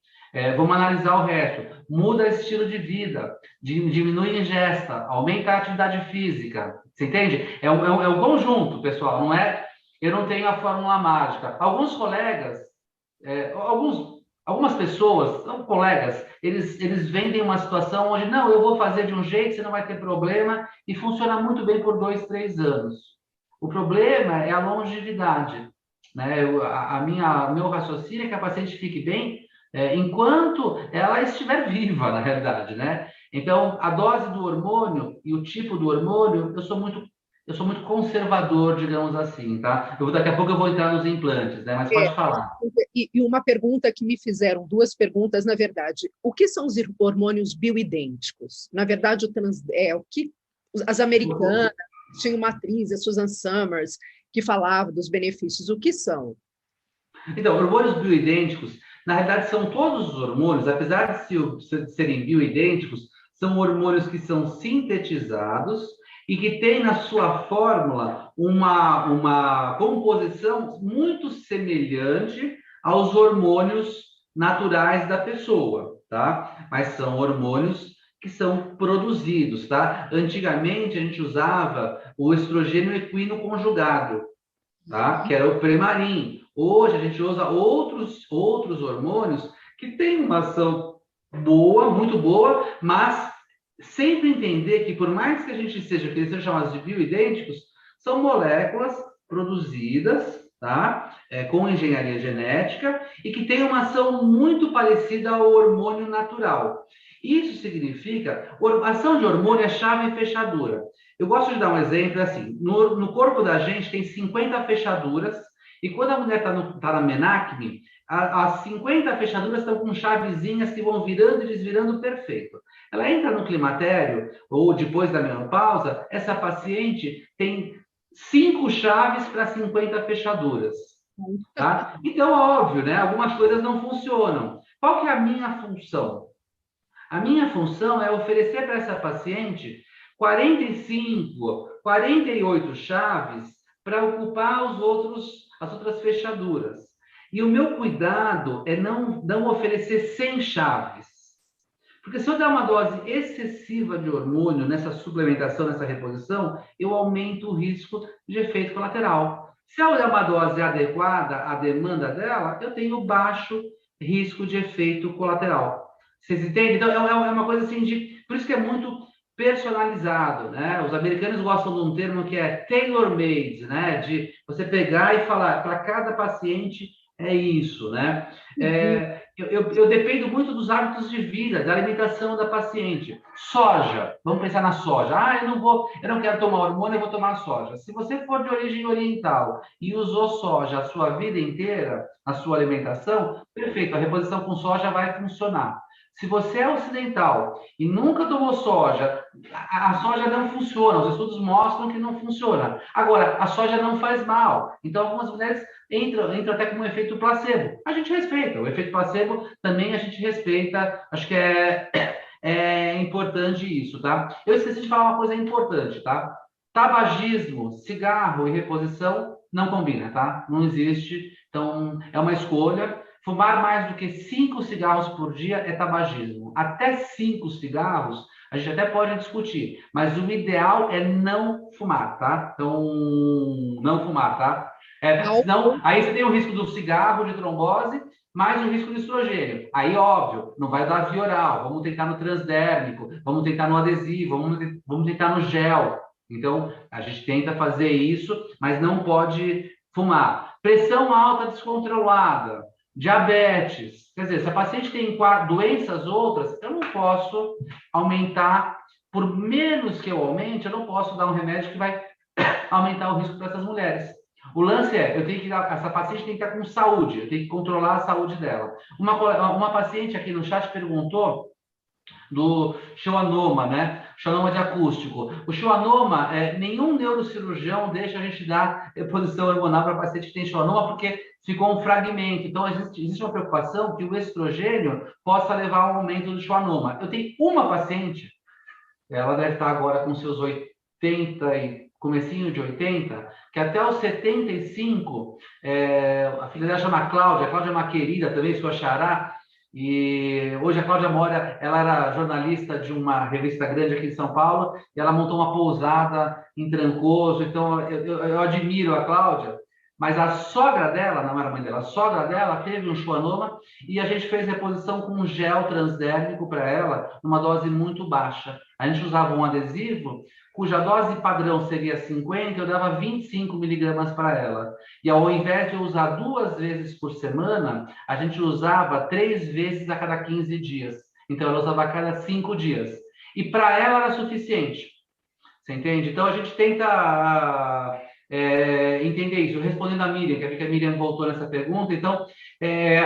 Vamos analisar o resto. Muda estilo de vida, diminui ingesta, aumenta a atividade física. Você entende? É um conjunto, pessoal. Não é? Eu não tenho a fórmula mágica. Alguns colegas, algumas pessoas, são colegas, eles vendem uma situação onde, não, eu vou fazer de um jeito, você não vai ter problema, e funciona muito bem por 2, 3 anos. O problema é a longevidade. Né? Meu raciocínio é que a paciente fique bem enquanto ela estiver viva, na realidade, né? Então, a dose do hormônio e o tipo do hormônio, eu sou muito conservador, digamos assim, tá? Daqui a pouco eu vou entrar nos implantes, né? Mas pode falar. E uma pergunta que me fizeram, duas perguntas, na verdade. O que são os hormônios bioidênticos? Na verdade, o que as americanas, tinha uma atriz, a Susan Summers, que falava dos benefícios. O que são? Então, hormônios bioidênticos, na realidade, são todos os hormônios, apesar de serem bioidênticos, são hormônios que são sintetizados e que têm na sua fórmula uma composição muito semelhante aos hormônios naturais da pessoa, tá? Mas são hormônios que são produzidos, tá? Antigamente, a gente usava o estrogênio equino conjugado, tá? Que era o Premarin. Hoje a gente usa outros hormônios que têm uma ação boa, muito boa, mas sempre entender que por mais que a gente que eles sejam chamados de bioidênticos, são moléculas produzidas, tá? Com engenharia genética e que têm uma ação muito parecida ao hormônio natural. Isso significa, a ação de hormônio é chave e fechadura. Eu gosto de dar um exemplo assim, no corpo da gente tem 50 fechaduras, e quando a mulher está na menacme, as 50 fechaduras estão com chavezinhas que vão virando e desvirando perfeito. Ela entra no climatério, ou depois da menopausa, essa paciente tem 5 chaves para 50 fechaduras. Tá? Então, óbvio, né? Algumas coisas não funcionam. Qual que é a minha função? A minha função é oferecer para essa paciente 45, 48 chaves para ocupar as outras fechaduras. E o meu cuidado é não oferecer 100 chaves. Porque se eu der uma dose excessiva de hormônio nessa suplementação, nessa reposição, eu aumento o risco de efeito colateral. Se eu der uma dose adequada à demanda dela, eu tenho baixo risco de efeito colateral. Vocês entendem? Então, é uma coisa assim por isso que é muito personalizado, né? Os americanos gostam de um termo que é tailor-made, né? De você pegar e falar, para cada paciente é isso, né? Eu dependo muito dos hábitos de vida, da alimentação da paciente. Soja, vamos pensar na soja. Eu não quero tomar hormônio, eu vou tomar soja. Se você for de origem oriental e usou soja a sua vida inteira, na sua alimentação, perfeito, a reposição com soja vai funcionar. Se você é ocidental e nunca tomou soja, a soja não funciona. Os estudos mostram que não funciona. Agora, a soja não faz mal. Então, algumas mulheres entram até com um efeito placebo. A gente respeita. O efeito placebo também a gente respeita. Acho que é importante isso, tá? Eu esqueci de falar uma coisa importante, tá? Tabagismo, cigarro e reposição não combina, tá? Não existe. Então, é uma escolha. Fumar mais do que 5 cigarros por dia é tabagismo. Até 5 cigarros, a gente até pode discutir, mas o ideal é não fumar, tá? Então, não fumar, tá? Senão, aí você tem o risco do cigarro, de trombose, mais o risco do estrogênio. Aí, óbvio, não vai dar via oral, vamos tentar no transdérmico, vamos tentar no adesivo, vamos tentar no gel. Então, a gente tenta fazer isso, mas não pode fumar. Pressão alta descontrolada. Diabetes, quer dizer, se a paciente tem doenças outras, eu não posso aumentar, por menos que eu aumente, eu não posso dar um remédio que vai aumentar o risco para essas mulheres. O lance essa paciente tem que estar com saúde, eu tenho que controlar a saúde dela. Uma paciente aqui no chat perguntou do schwannoma, né? Schwannoma de acústico. O schwannoma, nenhum neurocirurgião deixa a gente dar reposição hormonal para paciente que tem schwannoma, porque ficou um fragmento. Então, existe uma preocupação que o estrogênio possa levar ao aumento do schwannoma. Eu tenho uma paciente, ela deve estar agora com seus 80 e comecinho de 80, que até os 75, a filha dela chama Cláudia, a Cláudia é uma querida também, sua xará, E hoje a Cláudia Moura, ela era jornalista de uma revista grande aqui em São Paulo, e ela montou uma pousada em Trancoso, então eu admiro a Cláudia, mas a sogra dela, não era a mãe dela, a sogra dela teve um schwannoma e a gente fez reposição com um gel transdérmico para ela, numa dose muito baixa. A gente usava um adesivo cuja dose padrão seria 50, eu dava 25 miligramas para ela. E ao invés de eu usar 2 vezes por semana, a gente usava 3 vezes a cada 15 dias. Então, ela usava a cada 5 dias. E para ela era suficiente. Você entende? Então, a gente tenta entender isso. Respondendo a Miriam, que a Miriam voltou nessa pergunta. Então,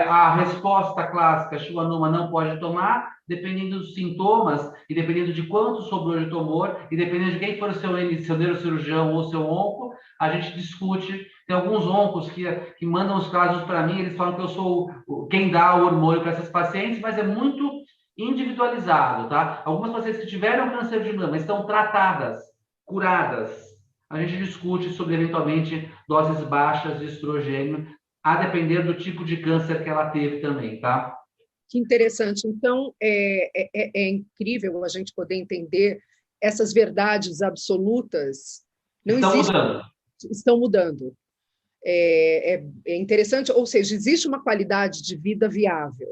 a resposta clássica, schwannoma não pode tomar, dependendo dos sintomas e dependendo de quanto sobrou de tumor e dependendo de quem for o seu neurocirurgião ou seu onco, a gente discute. Tem alguns oncos que mandam os casos para mim, eles falam que eu sou quem dá o hormônio para essas pacientes, mas é muito individualizado, tá? Algumas pacientes que tiveram câncer de mama estão tratadas, curadas. A gente discute sobre, eventualmente, doses baixas de estrogênio, a depender do tipo de câncer que ela teve também, tá? Que interessante. Então, é incrível a gente poder entender essas verdades absolutas. Não Estão existe, mudando. estão mudando. É interessante, ou seja, existe uma qualidade de vida viável.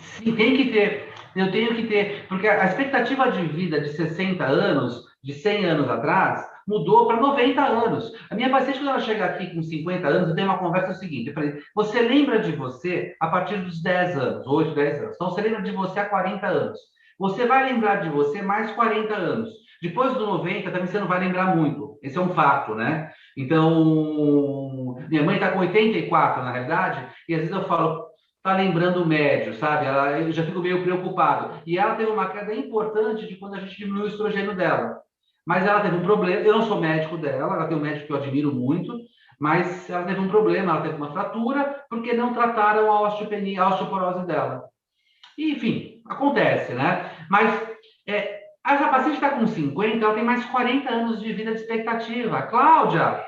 Sim, tem que ter. Eu tenho que ter, porque a expectativa de vida de 60 anos, de 100 anos atrás, mudou para 90 anos. A minha paciente, quando ela chega aqui com 50 anos, eu tenho uma conversa seguinte, eu falei, você lembra de você a partir dos 10 anos, 8, 10 anos. Então, você lembra de você há 40 anos. Você vai lembrar de você mais 40 anos. Depois do 90, também você não vai lembrar muito. Esse é um fato, né? Então, minha mãe está com 84, na realidade, e às vezes eu falo, tá lembrando o médio, sabe? Eu já fico meio preocupado. E ela teve uma queda importante de quando a gente diminuiu o estrogênio dela. Mas ela teve um problema, eu não sou médico dela, ela tem um médico que eu admiro muito, mas ela teve um problema, ela teve uma fratura, porque não trataram a osteopenia, a osteoporose dela. E, enfim, acontece, né? Mas a paciente está com 50, ela tem mais 40 anos de vida de expectativa. Cláudia,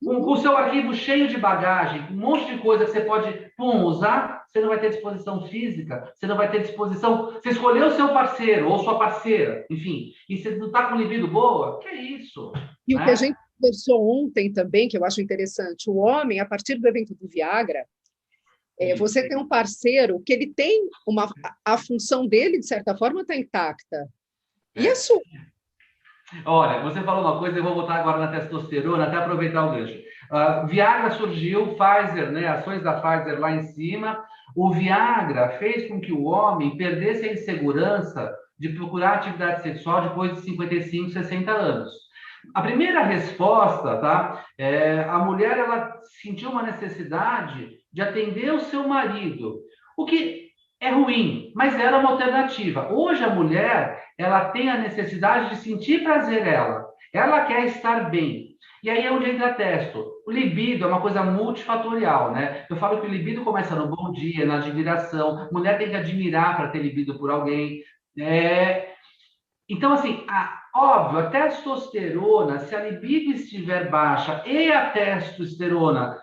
com o seu arquivo cheio de bagagem, um monte de coisa que você pode usar, você não vai ter disposição física, você não vai ter disposição. Você escolheu o seu parceiro ou sua parceira, enfim, e você não está com libido boa, que é isso? E né? o que a gente conversou ontem também, que eu acho interessante, o homem, a partir do evento do Viagra, você tem um parceiro que ele tem a função dele, de certa forma, está intacta. E a sua? Olha, você falou uma coisa, eu vou voltar agora na testosterona, até aproveitar o gancho. Viagra surgiu, Pfizer, né, ações da Pfizer lá em cima. O Viagra fez com que o homem perdesse a insegurança de procurar atividade sexual depois de 55, 60 anos. A primeira resposta, tá? A mulher, ela sentiu uma necessidade de atender o seu marido, o que é ruim, mas era uma alternativa. Hoje a mulher, ela tem a necessidade de sentir prazer nela. Ela quer estar bem. E aí é onde entra testo. O libido é uma coisa multifatorial, né? Eu falo que o libido começa no bom dia, na admiração. A mulher tem que admirar para ter libido por alguém. Então, assim, óbvio, a testosterona, se a libido estiver baixa e a testosterona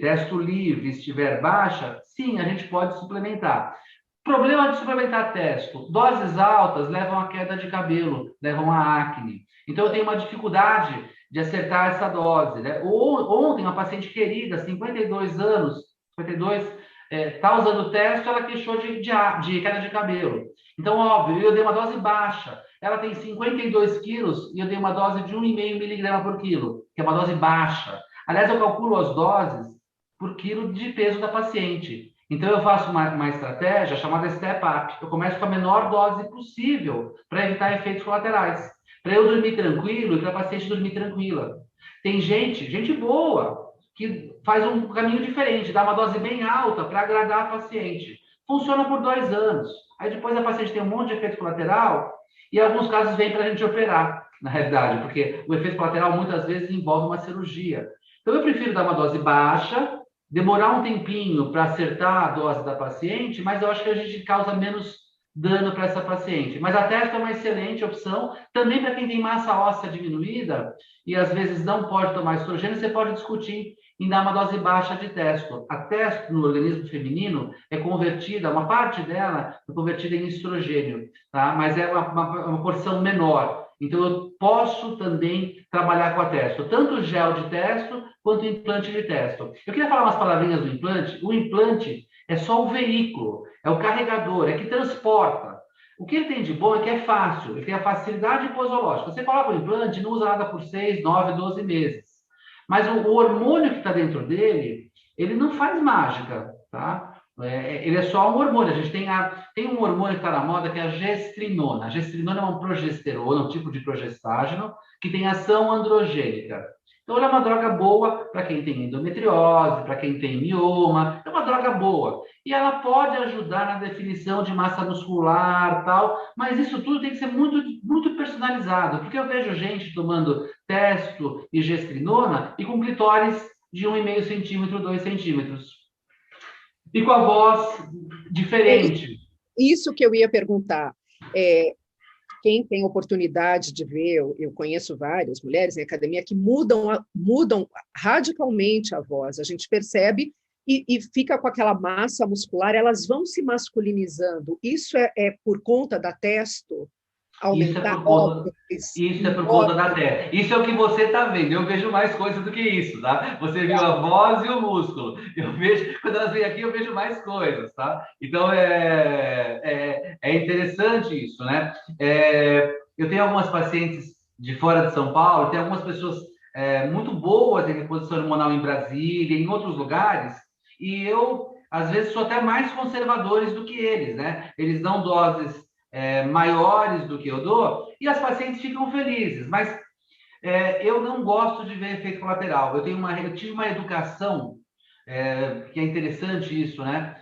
testo livre estiver baixa, sim, a gente pode suplementar. Problema de suplementar testo. Doses altas levam a queda de cabelo, levam a acne. Então, eu tenho uma dificuldade de acertar essa dose, né? Ontem, uma paciente querida, 52 anos, 52, está usando testo, ela queixou de queda de cabelo. Então, óbvio, eu dei uma dose baixa. Ela tem 52 quilos e eu dei uma dose de 1,5 miligrama por quilo, que é uma dose baixa. Aliás, eu calculo as doses por quilo de peso da paciente. Então, eu faço uma estratégia chamada Step Up. Eu começo com a menor dose possível para evitar efeitos colaterais. Para eu dormir tranquilo e para a paciente dormir tranquila. Tem gente boa, que faz um caminho diferente, dá uma dose bem alta para agradar a paciente. Funciona por 2 anos. Aí depois a paciente tem um monte de efeito colateral e em alguns casos vem para a gente operar, na realidade, porque o efeito colateral muitas vezes envolve uma cirurgia. Então eu prefiro dar uma dose baixa, demorar um tempinho para acertar a dose da paciente, mas eu acho que a gente causa menos dando para essa paciente. Mas a testo é uma excelente opção, também para quem tem massa óssea diminuída e às vezes não pode tomar estrogênio, você pode discutir em dar uma dose baixa de testo. A testo no organismo feminino é convertida, uma parte dela é convertida em estrogênio, tá? Mas é uma porção menor. Então, eu posso também trabalhar com a testo, tanto o gel de testo quanto o implante de testo. Eu queria falar umas palavrinhas do implante. O implante é só o veículo, é o carregador, é que transporta. O que ele tem de bom é que é fácil, ele tem a facilidade posológica. Você coloca o implante, não usa nada por 6, 9, 12 meses. Mas o hormônio que está dentro dele, ele não faz mágica, tá? Ele é só um hormônio. A gente tem um hormônio que está na moda, que é a gestrinona. A gestrinona é uma progesterona, um tipo de progestágeno, que tem ação androgênica. Então, ela é uma droga boa para quem tem endometriose, para quem tem mioma, é uma droga boa. E ela pode ajudar na definição de massa muscular, tal, mas isso tudo tem que ser muito, muito personalizado, porque eu vejo gente tomando testo e gestrinona e com clitóris de 1,5 centímetro, 2 centímetros. E com a voz diferente. Isso que eu ia perguntar. Quem tem oportunidade de ver, eu conheço várias mulheres em academia que mudam radicalmente a voz. A gente percebe e fica com aquela massa muscular, elas vão se masculinizando. Isso é por conta da testo aumentar? Isso é por conta da testo. Isso é o que você está vendo. Eu vejo mais coisa do que isso, tá? Você viu a voz e o músculo. Eu vejo, quando elas vêm aqui, eu vejo mais coisas, tá? Então, é interessante isso, né? Eu tenho algumas pacientes de fora de São Paulo, tem algumas pessoas muito boas em reposição hormonal em Brasília, em outros lugares, e eu, às vezes, sou até mais conservadores do que eles, né? Eles dão doses maiores do que eu dou, e as pacientes ficam felizes, mas eu não gosto de ver efeito colateral. Eu tive uma educação, que é interessante isso, né?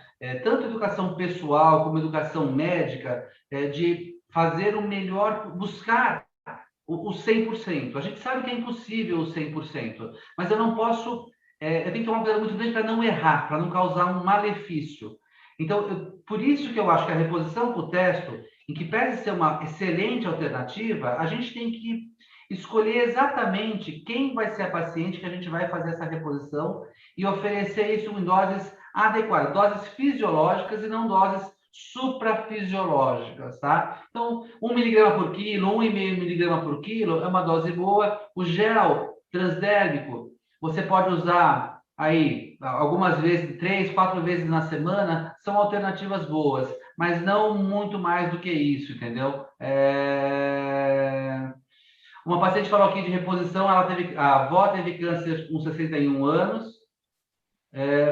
Tanto educação pessoal como educação médica, de fazer o melhor, buscar o 100%. A gente sabe que é impossível o 100%, mas eu não posso, eu tenho que tomar um cuidado muito grande para não errar, para não causar um malefício. Então, por isso que eu acho que a reposição por testo, em que pese ser uma excelente alternativa, a gente tem que escolher exatamente quem vai ser a paciente que a gente vai fazer essa reposição e oferecer isso em doses adequadas, doses fisiológicas e não doses suprafisiológicas, tá? Então, 1 miligrama por quilo, 1,5 miligrama por quilo é uma dose boa. O gel transdérmico, você pode usar aí algumas vezes, 3, 4 vezes na semana, são alternativas boas, mas não muito mais do que isso, entendeu? Uma paciente falou aqui de reposição, a avó teve câncer com 61 anos,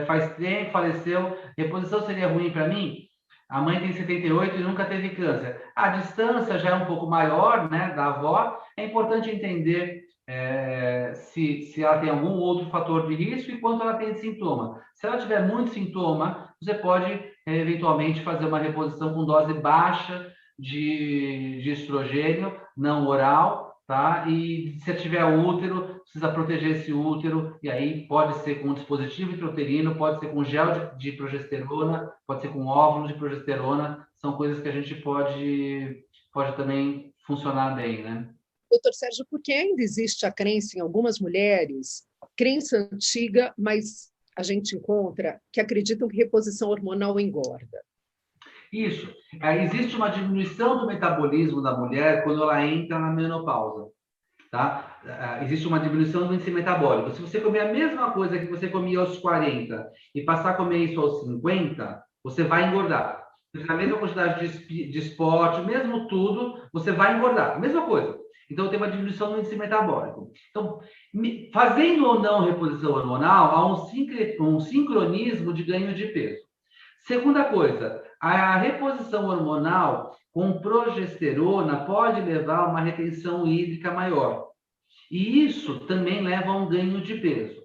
faz tempo, faleceu. Reposição seria ruim para mim? A mãe tem 78 e nunca teve câncer. A distância já é um pouco maior, né, da avó. É importante entender se ela tem algum outro fator de risco e quanto ela tem de sintoma. Se ela tiver muito sintoma, você pode, eventualmente, fazer uma reposição com dose baixa de estrogênio, não oral, tá? E se tiver útero, precisa proteger esse útero, e aí pode ser com dispositivo intrauterino, pode ser com gel de progesterona, pode ser com óvulos de progesterona, são coisas que a gente pode também funcionar bem, né? Doutor Sérgio, por que ainda existe a crença em algumas mulheres, crença antiga, mas a gente encontra, que acreditam que reposição hormonal engorda? Isso. Existe uma diminuição do metabolismo da mulher quando ela entra na menopausa, tá? Existe uma diminuição do índice metabólico. Se você comer a mesma coisa que você comia aos 40 e passar a comer isso aos 50, você vai engordar. Se fizer a mesma quantidade de esporte, mesmo tudo, você vai engordar. Mesma coisa. Então, tem uma diminuição do índice metabólico. Então, fazendo ou não reposição hormonal, há um sincronismo de ganho de peso. Segunda coisa, a reposição hormonal com progesterona pode levar a uma retenção hídrica maior. E isso também leva a um ganho de peso.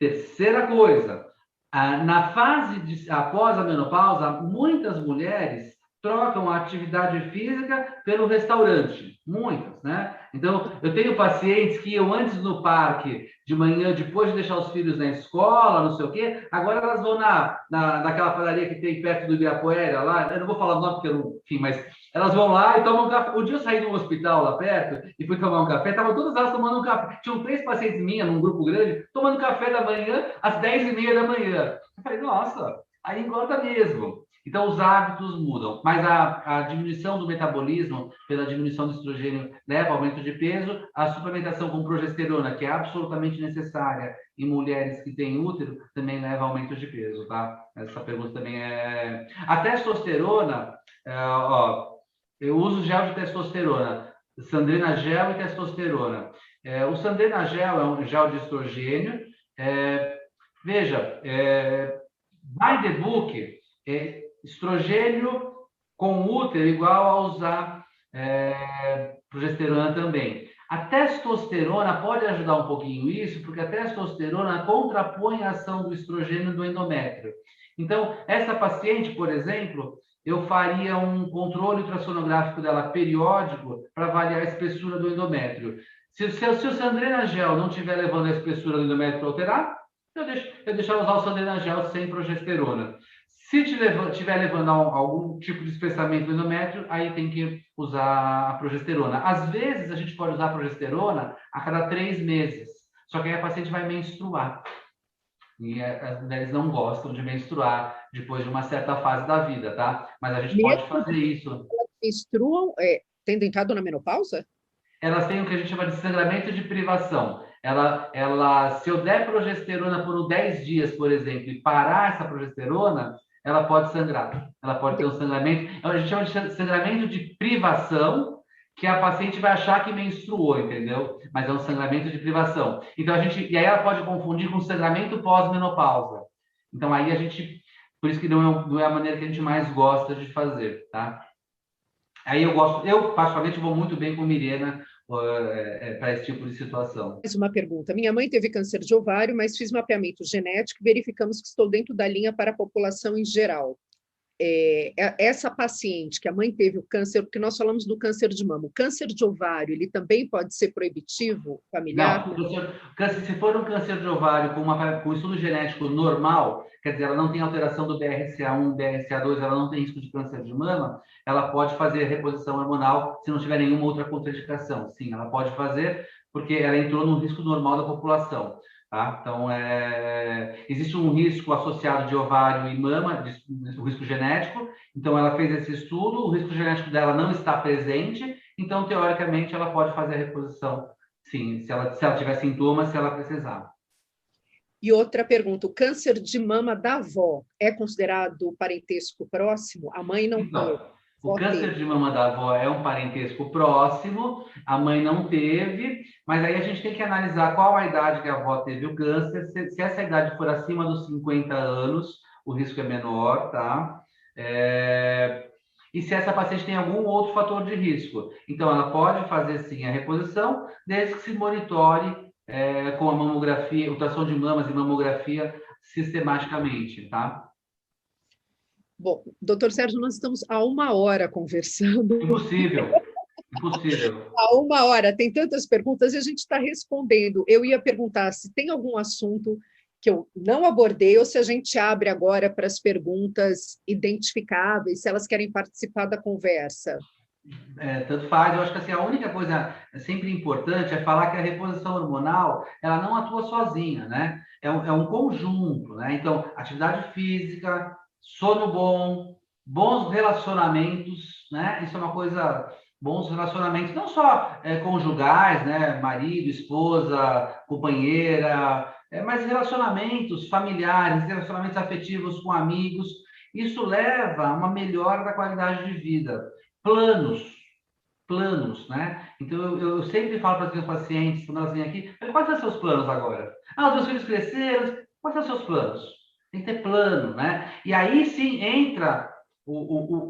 Terceira coisa, na fase após a menopausa, muitas mulheres trocam a atividade física pelo restaurante. Muitas, né? Então, eu tenho pacientes que iam antes no parque de manhã, depois de deixar os filhos na escola, não sei o quê, agora elas vão naquela padaria que tem perto do Ibirapuera, lá, eu não vou falar o nome, porque eu não, enfim, mas elas vão lá e tomam um café. Um dia eu saí de um hospital lá perto e fui tomar um café, estavam todas elas tomando um café. Tinham 3 pacientes minhas, num grupo grande, tomando café da manhã às 10h30 da manhã. Eu falei, nossa, aí engorda mesmo. Então, os hábitos mudam, mas a diminuição do metabolismo pela diminuição do estrogênio leva ao aumento de peso. A suplementação com progesterona, que é absolutamente necessária em mulheres que têm útero, também leva ao aumento de peso, tá? Essa pergunta também é... A testosterona, ó, eu uso gel de testosterona, Sandrina Gel e testosterona. O Sandrina Gel é um gel de estrogênio. Veja, by the book, estrogênio com útero igual a usar progesterona também. A testosterona pode ajudar um pouquinho isso, porque a testosterona contrapõe a ação do estrogênio do endométrio. Então, essa paciente, por exemplo, eu faria um controle ultrassonográfico dela periódico para avaliar a espessura do endométrio. Se o Sandrina Gel não estiver levando a espessura do endométrio para alterar, eu deixo ela usar o Sandrina Gel sem progesterona. Se estiver levando a algum tipo de espessamento do endométrio, aí tem que usar a progesterona. Às vezes, a gente pode usar a progesterona a cada 3 meses, só que aí a paciente vai menstruar. E as mulheres não gostam de menstruar depois de uma certa fase da vida, tá? Mas a gente pode fazer isso. Elas menstruam, tendo entrado na menopausa? Elas têm o que a gente chama de sangramento de privação. Se eu der progesterona por 10 dias, por exemplo, e parar essa progesterona, ela pode sangrar. Ela pode ter um sangramento. A gente chama de sangramento de privação, que a paciente vai achar que menstruou, entendeu? Mas é um sangramento de privação. Então, e aí ela pode confundir com sangramento pós-menopausa. Então, aí por isso que não é a maneira que a gente mais gosta de fazer, tá? Aí eu particularmente vou muito bem com Mirena para esse tipo de situação. Mais uma pergunta. Minha mãe teve câncer de ovário, mas fiz mapeamento genético e verificamos que estou dentro da linha para a população em geral. Essa paciente que a mãe teve o câncer, porque nós falamos do câncer de mama, o câncer de ovário, ele também pode ser proibitivo familiar? Não, se for um câncer de ovário com estudo genético normal, quer dizer, ela não tem alteração do BRCA1, BRCA2, ela não tem risco de câncer de mama, ela pode fazer reposição hormonal se não tiver nenhuma outra contraindicação. Sim, ela pode fazer, porque ela entrou no risco normal da população. Tá? Então, existe um risco associado de ovário e mama, o risco genético. Então, ela fez esse estudo, o risco genético dela não está presente, então, teoricamente, ela pode fazer a reposição, sim, se ela tiver sintomas, se ela precisar. E outra pergunta, o câncer de mama da avó é considerado parentesco próximo? A mãe não Então, teve. o câncer de mama da avó é um parentesco próximo, a mãe não teve, mas aí a gente tem que analisar qual a idade que a avó teve o câncer. Se essa idade for acima dos 50 anos, o risco é menor, tá? E se essa paciente tem algum outro fator de risco. Então, ela pode fazer, sim, a reposição, desde que se monitore com a mamografia, ultrassom de mamas e mamografia sistematicamente, tá? Bom, doutor Sérgio, nós estamos há 1 hora conversando. Impossível. Há 1 hora, tem tantas perguntas e a gente está respondendo. Eu ia perguntar se tem algum assunto que eu não abordei ou se a gente abre agora para as perguntas identificáveis, se elas querem participar da conversa. Tanto faz. Eu acho que assim, a única coisa sempre importante é falar que a reposição hormonal ela não atua sozinha, né? É um conjunto, né? Então, atividade física, sono bom, bons relacionamentos, né? Isso é uma coisa, bons relacionamentos, não só conjugais, né? Marido, esposa, companheira, mas relacionamentos familiares, relacionamentos afetivos com amigos. Isso leva a uma melhora da qualidade de vida. Planos, né? Então, eu sempre falo para as minhas pacientes, quando elas vêm aqui, quais são os seus planos agora? Os meus filhos cresceram, quais são os seus planos? Tem que ter plano, né? E aí sim entra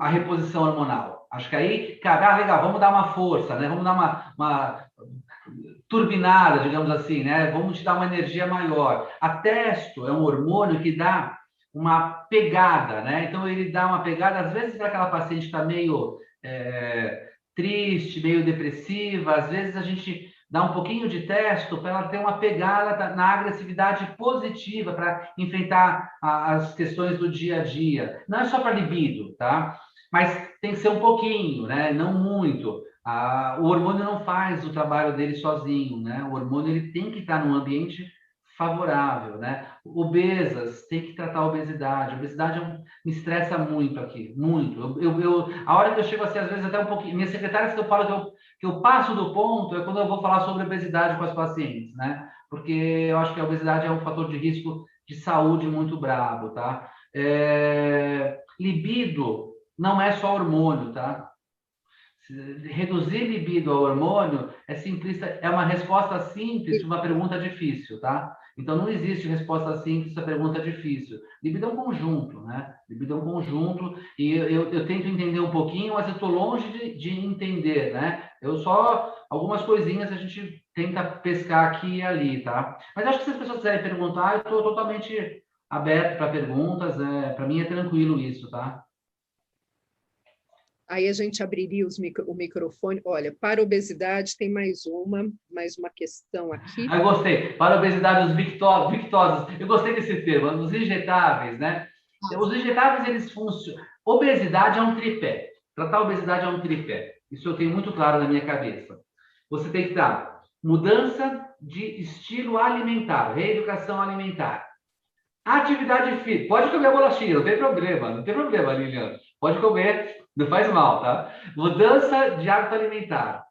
a reposição hormonal. Acho que aí, cara, legal, vamos dar uma força, né? Vamos dar uma turbinada, digamos assim, né? Vamos te dar uma energia maior. A testo é um hormônio que dá uma pegada, né? Então, ele dá uma pegada, às vezes, para aquela paciente que está meio triste, meio depressiva, às vezes a gente dá um pouquinho de testo para ela ter uma pegada na agressividade positiva para enfrentar as questões do dia a dia. Não é só para libido, tá? Mas tem que ser um pouquinho, né? Não muito. O hormônio não faz o trabalho dele sozinho, né? O hormônio ele tem que estar num ambiente favorável, né? Obesas, tem que tratar a obesidade. A obesidade me estressa muito aqui, muito. A hora que eu chego assim, às vezes até um pouquinho... Minha secretária, que eu falo que eu passo do ponto, é quando eu vou falar sobre obesidade com as pacientes, né? Porque eu acho que a obesidade é um fator de risco de saúde muito brabo, tá? Libido não é só hormônio, tá? Reduzir libido ao hormônio é simplista, é uma resposta simples de uma pergunta difícil, tá? Então, não existe resposta simples para pergunta difícil. Libido é um conjunto, né? Libido é um conjunto e eu tento entender um pouquinho, mas eu estou longe de entender, né? Algumas coisinhas a gente tenta pescar aqui e ali, tá? Mas acho que se as pessoas quiserem perguntar, eu estou totalmente aberto para perguntas, para mim é tranquilo isso, tá? Aí a gente abriria o microfone. Olha, para obesidade tem mais uma questão aqui. Eu gostei. Para a obesidade, os victosos. Eu gostei desse termo, os injetáveis, né? Os injetáveis, eles funcionam. Obesidade é um tripé. Tratar a obesidade é um tripé. Isso eu tenho muito claro na minha cabeça. Você tem que dar mudança de estilo alimentar, reeducação alimentar. Atividade física. Pode comer bolachinha, não tem problema, Liliana. Pode comer, não faz mal, tá? Mudança de hábito alimentar.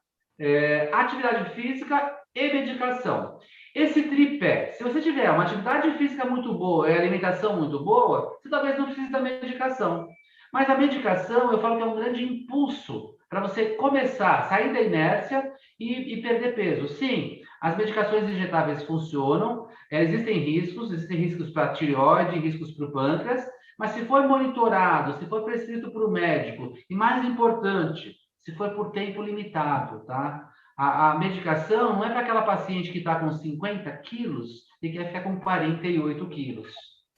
Atividade física e medicação. Esse tripé, se você tiver uma atividade física muito boa e alimentação muito boa, você talvez não precise da medicação. Mas a medicação, eu falo que é um grande impulso para você começar, sair da inércia e perder peso. Sim, as medicações injetáveis funcionam, existem riscos para a tireoide, riscos para o pâncreas, mas se for monitorado, se for prescrito por um médico, e mais importante, se for por tempo limitado, tá? A medicação não é para aquela paciente que está com 50 quilos e quer ficar com 48 quilos,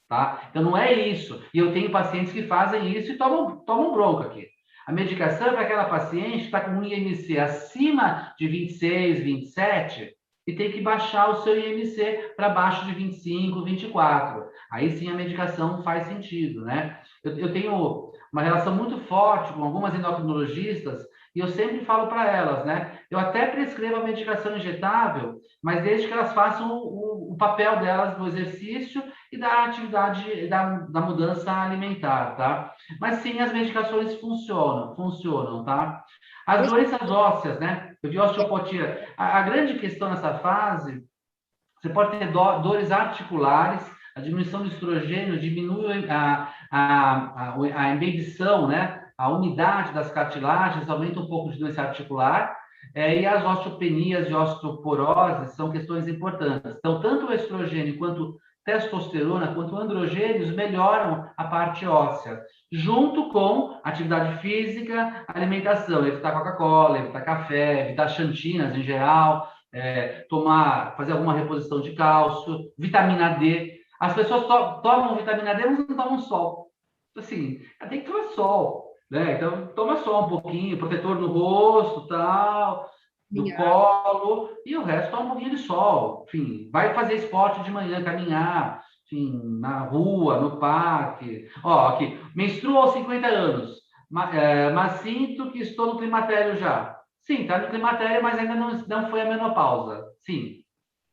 tá? Então, não é isso. E eu tenho pacientes que fazem isso e tomam bronca aqui. A medicação é para aquela paciente que está com um IMC acima de 26, 27 e tem que baixar o seu IMC para baixo de 25, 24. Aí sim a medicação faz sentido, né? Eu tenho uma relação muito forte com algumas endocrinologistas e eu sempre falo para elas, né? Eu até prescrevo a medicação injetável, mas desde que elas façam o papel delas no exercício e da atividade, da mudança alimentar, tá? Mas sim, as medicações funcionam, tá? As doenças ósseas, né? Eu vi osteopatia. A grande questão nessa fase, você pode ter dores articulares, a diminuição do estrogênio diminui a embebição, né? A umidade das cartilagens aumenta um pouco de doença articular, e as osteopenias e osteoporoses são questões importantes. Então, tanto o estrogênio quanto testosterona, quanto androgênios melhoram a parte óssea, junto com atividade física, alimentação, evitar Coca-Cola, evitar café, evitar xantinas em geral, fazer alguma reposição de cálcio, vitamina D. As pessoas tomam vitamina D, mas não tomam sol. Assim, tem que tomar sol, né? Então, toma sol um pouquinho, protetor no rosto, tal, no colo, e o resto toma um pouquinho de sol. Enfim, vai fazer esporte de manhã, caminhar, enfim, na rua, no parque. Ó, aqui, menstruo aos 50 anos, mas sinto que estou no climatério já. Sim, está no climatério, mas ainda não foi a menopausa. Sim,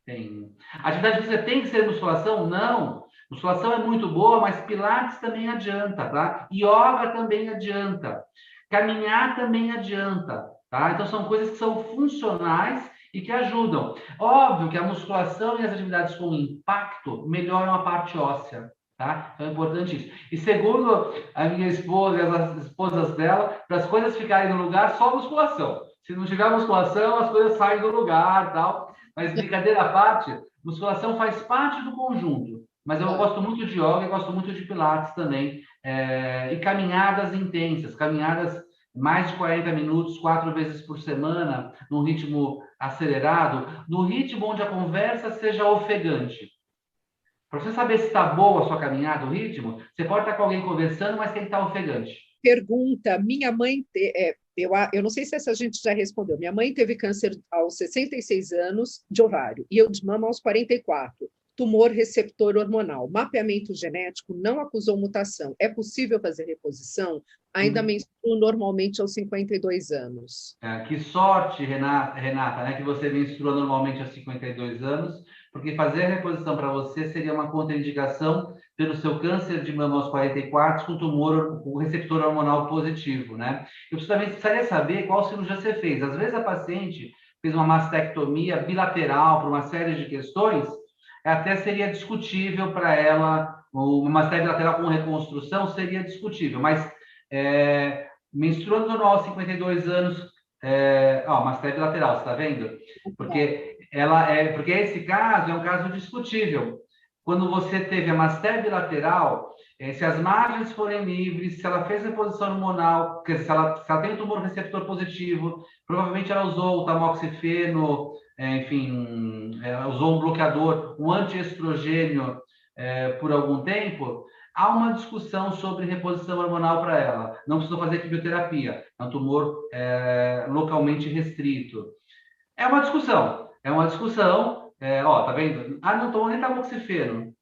tem. Atividade física tem que ser musculação? Não. Musculação é muito boa, mas pilates também adianta, tá? Yoga também adianta. Caminhar também adianta, tá? Então, são coisas que são funcionais e que ajudam. Óbvio que a musculação e as atividades com impacto melhoram a parte óssea, tá? Então, é importante isso. E segundo a minha esposa e as esposas dela, para as coisas ficarem no lugar, só musculação. Se não tiver musculação, as coisas saem do lugar, tal. Mas, brincadeira à parte, musculação faz parte do conjunto. Mas eu gosto muito de yoga e gosto muito de pilates também. E caminhadas intensas, caminhadas mais de 40 minutos, 4 vezes por semana, num ritmo acelerado, no ritmo onde a conversa seja ofegante. Para você saber se está boa a sua caminhada, o ritmo, você pode estar com alguém conversando, mas tem que estar ofegante. Pergunta, minha mãe, eu não sei se essa gente já respondeu, minha mãe teve câncer aos 66 anos de ovário e eu de mama aos 44, tumor receptor hormonal, mapeamento genético não acusou mutação, é possível fazer reposição? Ainda menstruo normalmente aos 52 anos. Que sorte, Renata, né, que você menstrua normalmente aos 52 anos, porque fazer a reposição para você seria uma contraindicação pelo seu câncer de mama aos 44 com tumor, com receptor hormonal positivo, né? Eu também precisaria saber qual cirurgia você fez. Às vezes a paciente fez uma mastectomia bilateral por uma série de questões, até seria discutível para ela, uma mastectomia bilateral com reconstrução seria discutível, mas menstruando normal aos 52 anos, mastectomia bilateral, você está vendo? Porque esse caso é um caso discutível. Quando você teve a mastéria bilateral, se as margens forem livres, se ela fez reposição hormonal, quer dizer, se ela tem um tumor receptor positivo, provavelmente ela usou o tamoxifeno, enfim, ela usou um bloqueador, um antiestrogênio por algum tempo, há uma discussão sobre reposição hormonal para ela. Não precisou fazer quimioterapia, é um tumor localmente restrito. É uma discussão. Tá vendo? Não tomou nem tamoxifeno.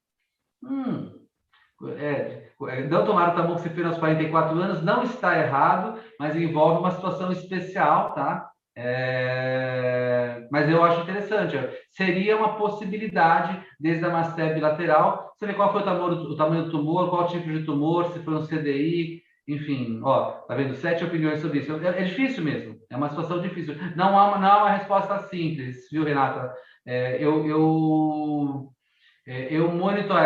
Não tomar o tamoxifeno aos 44 anos não está errado, mas envolve uma situação especial, tá? Mas eu acho interessante. Seria uma possibilidade, desde a mastéria bilateral, você vê qual foi o tamanho do tumor, qual tipo de tumor, se foi um CDI, enfim, tá vendo? 7 opiniões sobre isso. É difícil mesmo, é uma situação difícil. Não há uma resposta simples, viu, Renata? Eu monitoro.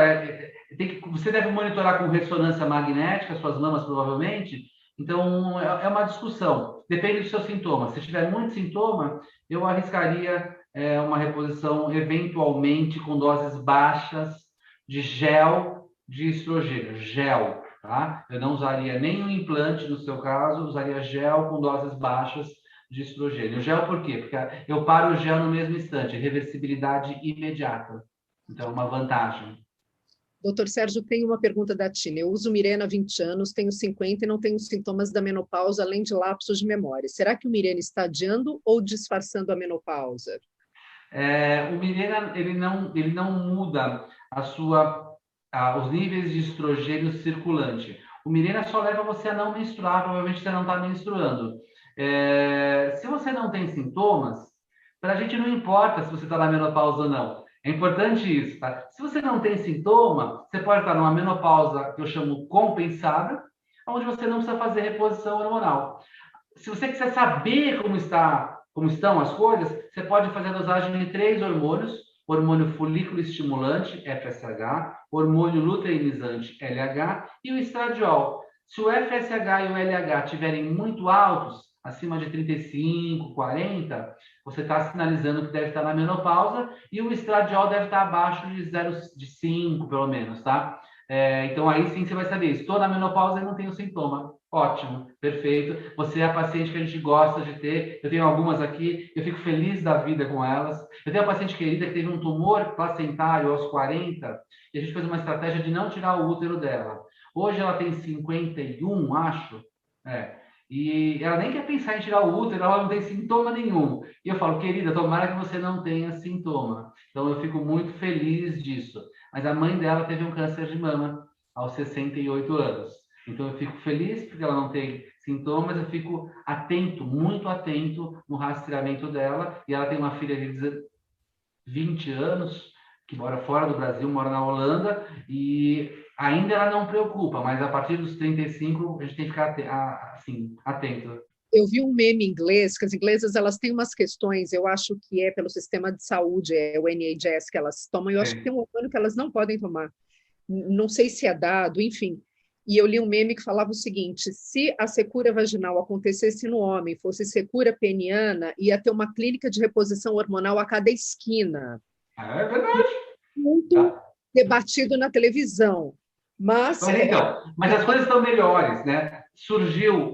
Você deve monitorar com ressonância magnética suas mamas, provavelmente. Então, é uma discussão. Depende dos seus sintomas. Se tiver muito sintoma, eu arriscaria uma reposição, eventualmente, com doses baixas de gel de estrogênio. Gel, tá? Eu não usaria nenhum implante, no seu caso, usaria gel com doses baixas de estrogênio. Gel por quê? Porque eu paro o gel no mesmo instante. Reversibilidade imediata. Então, é uma vantagem. Doutor Sérgio, tem uma pergunta da Tina. Eu uso Mirena há 20 anos, tenho 50 e não tenho sintomas da menopausa, além de lapsos de memória. Será que o Mirena está adiando ou disfarçando a menopausa? O Mirena, ele não muda os níveis de estrogênio circulante. O Mirena só leva você a não menstruar, provavelmente você não está menstruando. Se você não tem sintomas, para a gente não importa se você está na menopausa ou não. É importante isso, tá? Se você não tem sintoma, você pode estar numa menopausa que eu chamo compensada, onde você não precisa fazer reposição hormonal. Se você quiser saber como estão as coisas, você pode fazer a dosagem de 3 hormônios: hormônio folículo estimulante, FSH, hormônio luteinizante, LH, e o estradiol. Se o FSH e o LH estiverem muito altos, acima de 35, 40, você está sinalizando que deve estar na menopausa, e o estradiol deve estar abaixo de 0,5, pelo menos, tá? Então, aí sim você vai saber, estou na menopausa e não tenho sintoma. Ótimo, perfeito. Você é a paciente que a gente gosta de ter. Eu tenho algumas aqui, eu fico feliz da vida com elas. Eu tenho uma paciente querida que teve um tumor placentário aos 40, e a gente fez uma estratégia de não tirar o útero dela. Hoje ela tem 51, acho. E ela nem quer pensar em tirar o útero, ela não tem sintoma nenhum. E eu falo, querida, tomara que você não tenha sintoma. Então, eu fico muito feliz disso. Mas a mãe dela teve um câncer de mama aos 68 anos. Então, eu fico feliz porque ela não tem sintomas, eu fico atento, muito atento no rastreamento dela. E ela tem uma filha de 20 anos, que mora fora do Brasil, mora na Holanda, e ainda ela não preocupa, mas a partir dos 35 a gente tem que ficar assim, atento. Eu vi um meme inglês, que as inglesas elas têm umas questões, eu acho que é pelo sistema de saúde, é o NHS que elas tomam, eu acho que tem um hormônio que elas não podem tomar. Não sei se é dado, enfim. E eu li um meme que falava o seguinte: se a secura vaginal acontecesse no homem, fosse secura peniana, ia ter uma clínica de reposição hormonal a cada esquina. É verdade. Muito debatido na televisão. Mas as coisas estão melhores, né? surgiram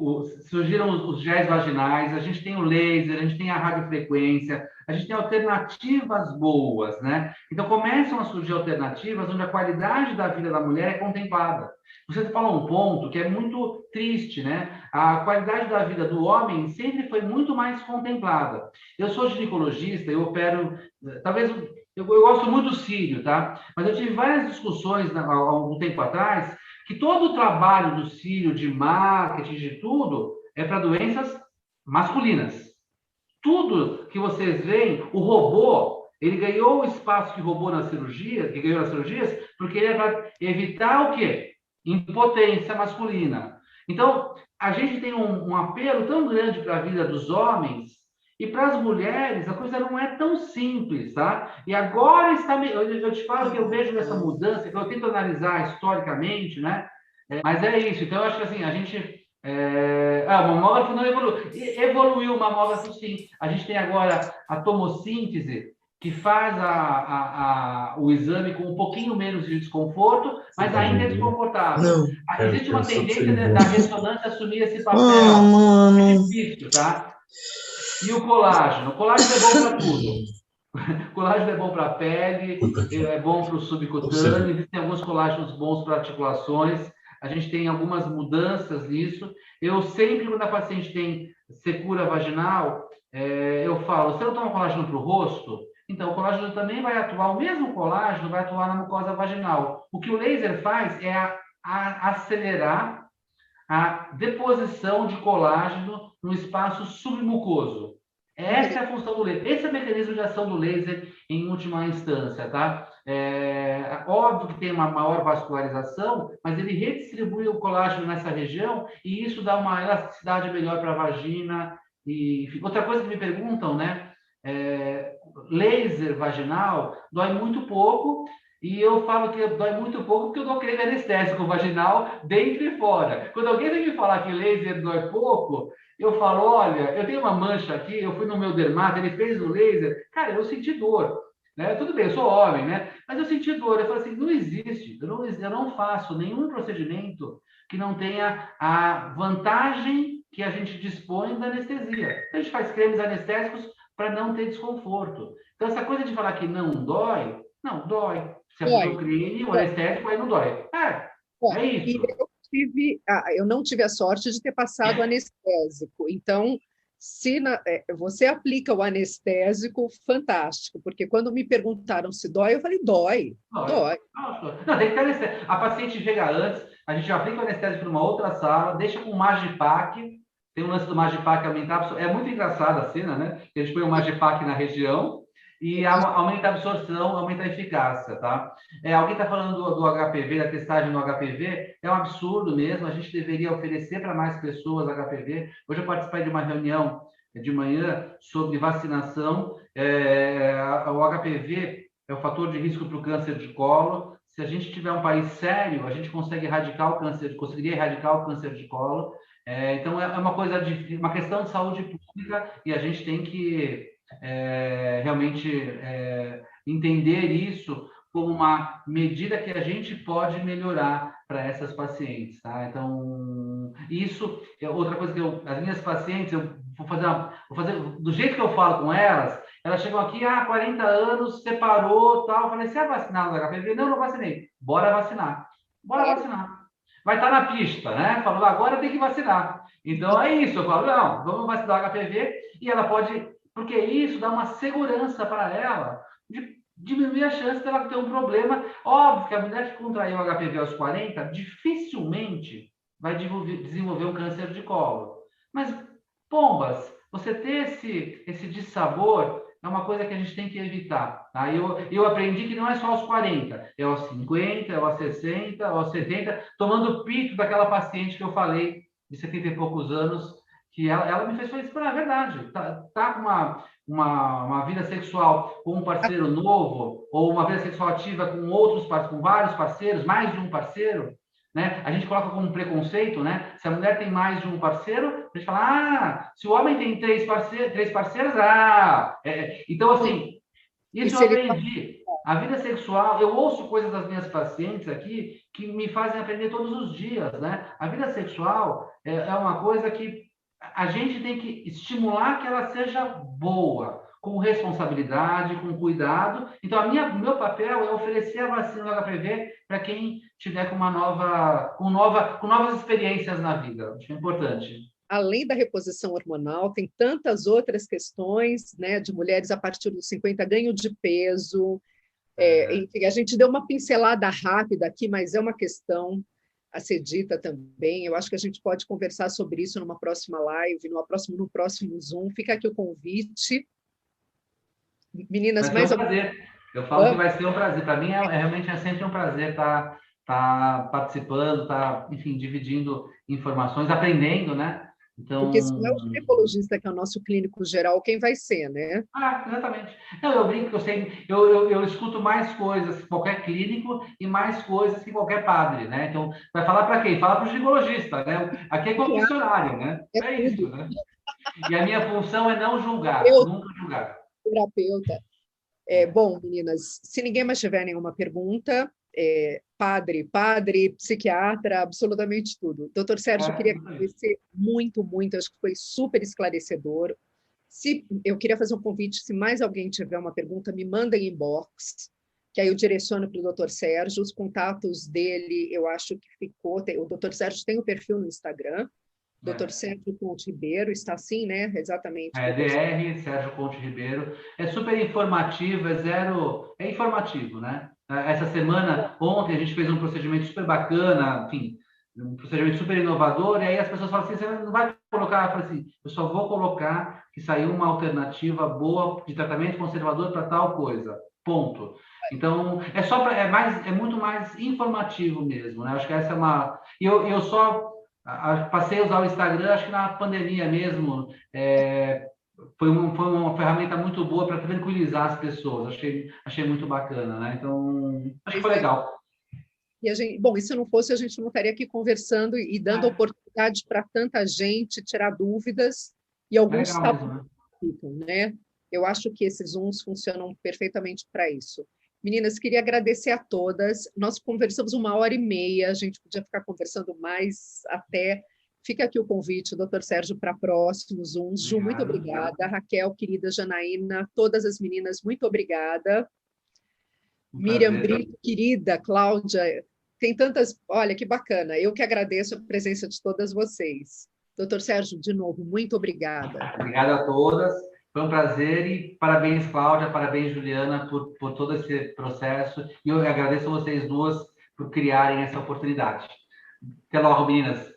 os géis vaginais, a gente tem o laser, a gente tem a radiofrequência, a gente tem alternativas boas, né? Então, começam a surgir alternativas onde a qualidade da vida da mulher é contemplada. Você falou um ponto que é muito triste, né? A qualidade da vida do homem sempre foi muito mais contemplada. Eu sou ginecologista, eu opero, talvez, eu gosto muito do cílio, tá? Mas eu tive várias discussões há algum tempo atrás que todo o trabalho do cílio, de marketing, de tudo, é para doenças masculinas. Tudo que vocês veem, o robô, ele ganhou o espaço que roubou na cirurgia, que ganhou nas cirurgias, porque ele é para evitar o quê? Impotência masculina. Então, a gente tem um apelo tão grande para a vida dos homens, e para as mulheres, a coisa não é tão simples, tá? E agora está... Eu te falo que eu vejo essa mudança, que eu tento analisar historicamente, né? Mas é isso. Então, eu acho que assim, a gente... o mamógrafo não evoluiu. Evoluiu o mamógrafo, sim. A gente tem agora a tomossíntese, que faz o exame com um pouquinho menos de desconforto, mas ainda é desconfortável. Existe uma tendência da ressonância assumir esse papel. É difícil, tá? E o colágeno? O colágeno é bom para tudo. O colágeno é bom para a pele, é bom para o subcutâneo, existem alguns colágenos bons para articulações, a gente tem algumas mudanças nisso. Eu sempre, quando a paciente tem secura vaginal, eu falo, você não toma colágeno para o rosto? Então, o colágeno também vai atuar, o mesmo colágeno vai atuar na mucosa vaginal. O que o laser faz é acelerar a deposição de colágeno no espaço submucoso. Essa é a função do laser. Esse é o mecanismo de ação do laser em última instância, tá? Óbvio que tem uma maior vascularização, mas ele redistribui o colágeno nessa região e isso dá uma elasticidade melhor para a vagina. Outra coisa que me perguntam, né? Laser vaginal dói muito pouco. E eu falo que dói muito pouco porque eu dou creme anestésico vaginal dentro e fora. Quando alguém vem me falar que laser dói pouco, eu falo, olha, eu tenho uma mancha aqui, eu fui no meu dermato, ele fez o laser. Cara, eu senti dor. Né? Tudo bem, eu sou homem, né? Mas eu senti dor. Eu falo assim, não existe. Eu não faço nenhum procedimento que não tenha a vantagem que a gente dispõe da anestesia. A gente faz cremes anestésicos para não ter desconforto. Então, essa coisa de falar que não dói, não, dói. Se a pessoa creme, o anestésico, aí não dói. É isso. Eu não tive a sorte de ter passado anestésico. Então, se você aplica o anestésico, fantástico. Porque quando me perguntaram se dói, eu falei, dói. Não, tem que ter anestésico. A paciente chega antes, a gente aplica o anestésico numa outra sala, deixa com o Magipac. Tem um lance do Magipac aumentar. É muito engraçada a cena, né? A gente põe o Magipac na região e aumenta a absorção, aumenta a eficácia, tá? Alguém está falando do HPV, da testagem do HPV, é um absurdo mesmo, a gente deveria oferecer para mais pessoas HPV. Hoje eu participei de uma reunião de manhã sobre vacinação, o HPV é o fator de risco para o câncer de colo. Se a gente tiver um país sério, a gente conseguiria erradicar o câncer de colo. Então, é uma questão de saúde pública e a gente tem que realmente entender isso como uma medida que a gente pode melhorar para essas pacientes, tá? Então, isso é outra coisa que as minhas pacientes, eu vou fazer do jeito que eu falo com elas chegam aqui, 40 anos, separou, tal, eu falei, você é vacinado do HPV? Não vacinei. Bora vacinar. Vai estar na pista, né? Falou, agora tem que vacinar. Então, é isso. Eu falo, não, vamos vacinar o HPV e ela pode... Porque isso dá uma segurança para ela de diminuir a chance dela ter um problema. Óbvio que a mulher que contraiu o HPV aos 40 dificilmente vai desenvolver um câncer de colo. Mas, pombas, você ter esse dissabor é uma coisa que a gente tem que evitar. Tá? Eu aprendi que não é só aos 40, é aos 50, é aos 60, é aos 70, tomando pito daquela paciente que eu falei, de 70 e poucos anos, que ela me fez isso, é verdade, tá com uma vida sexual com um parceiro novo, ou uma vida sexual ativa com vários parceiros, mais de um parceiro, né? A gente coloca como um preconceito, né? Se a mulher tem mais de um parceiro, a gente fala, se o homem tem três parceiros, então assim, E Isso eu se ele... aprendi. A vida sexual, eu ouço coisas das minhas pacientes aqui que me fazem aprender todos os dias, né? A vida sexual é uma coisa que a gente tem que estimular que ela seja boa, com responsabilidade, com cuidado. Então, meu papel é oferecer a vacina do HPV para quem tiver com novas experiências na vida. Acho que é importante. Além da reposição hormonal, tem tantas outras questões, né, de mulheres a partir dos 50, ganho de peso. Enfim, a gente deu uma pincelada rápida aqui, mas é uma questão a ser dita também. Eu acho que a gente pode conversar sobre isso numa próxima live, no próximo Zoom. Fica aqui o convite. Meninas, Vai ser um mais alguma prazer. Eu falo que coisa? vai ser um prazer. Para mim, realmente é sempre um prazer estar participando, enfim, dividindo informações, aprendendo, né? Porque se não é Então, o ginecologista, que é o nosso clínico geral, quem vai ser, né? exatamente. Não, eu brinco que eu sei, eu escuto mais coisas que qualquer clínico e mais coisas que qualquer padre, né? Então, vai falar para quem? Fala para o ginecologista, né? Aqui é Claro, confessionário, né? é É isso, tudo. né? E a minha função é não julgar, Eu, nunca julgar. terapeuta. Bom, meninas, se ninguém mais tiver nenhuma pergunta, padre, psiquiatra, absolutamente tudo. Doutor Sérgio, eu queria Isso aí. agradecer muito, muito, acho que foi super esclarecedor. Se eu queria fazer um convite, se mais alguém tiver uma pergunta, me manda em inbox, que aí eu direciono para o doutor Sérgio. Os contatos dele, eu acho que ficou. O doutor Sérgio tem o perfil no Instagram, doutor É. Sérgio Ponte Ribeiro, está assim, né? Exatamente, doutor Sérgio. DR, Sérgio Conte Ribeiro. É super informativo, é informativo, né? Essa semana, ontem, a gente fez um procedimento super bacana, enfim, um procedimento super inovador, e aí as pessoas falam assim, você não vai colocar? Eu falo assim, eu só vou colocar que saiu uma alternativa boa de tratamento conservador para tal coisa. Ponto. Então, é muito mais informativo mesmo, né? Acho que essa é uma. E eu só passei a usar o Instagram, acho que na pandemia mesmo. Foi uma ferramenta muito boa para tranquilizar as pessoas. Achei muito bacana, né? Então, acho que Pois foi é. legal. E bom, e se não fosse, a gente não estaria aqui conversando e dando É, oportunidade para tanta gente tirar dúvidas e é alguns legal mesmo, tabus né? ficam, né? Eu acho que esses Zooms funcionam perfeitamente para isso. Meninas, queria agradecer a todas. Nós conversamos 1h30, a gente podia ficar conversando mais até. Fica aqui o convite, doutor Sérgio, para próximos Zooms. Ju, muito Obrigado. obrigada. Raquel, querida Janaína, todas as meninas, muito obrigada. Um Miriam prazer. Brito, querida, Cláudia, tem tantas. Olha, que bacana. Eu que agradeço a presença de todas vocês. Doutor Sérgio, de novo, muito obrigada. Obrigado a todas. Foi um prazer e parabéns, Cláudia, parabéns, Juliana, por todo esse processo. E eu agradeço a vocês duas por criarem essa oportunidade. Até logo, meninas.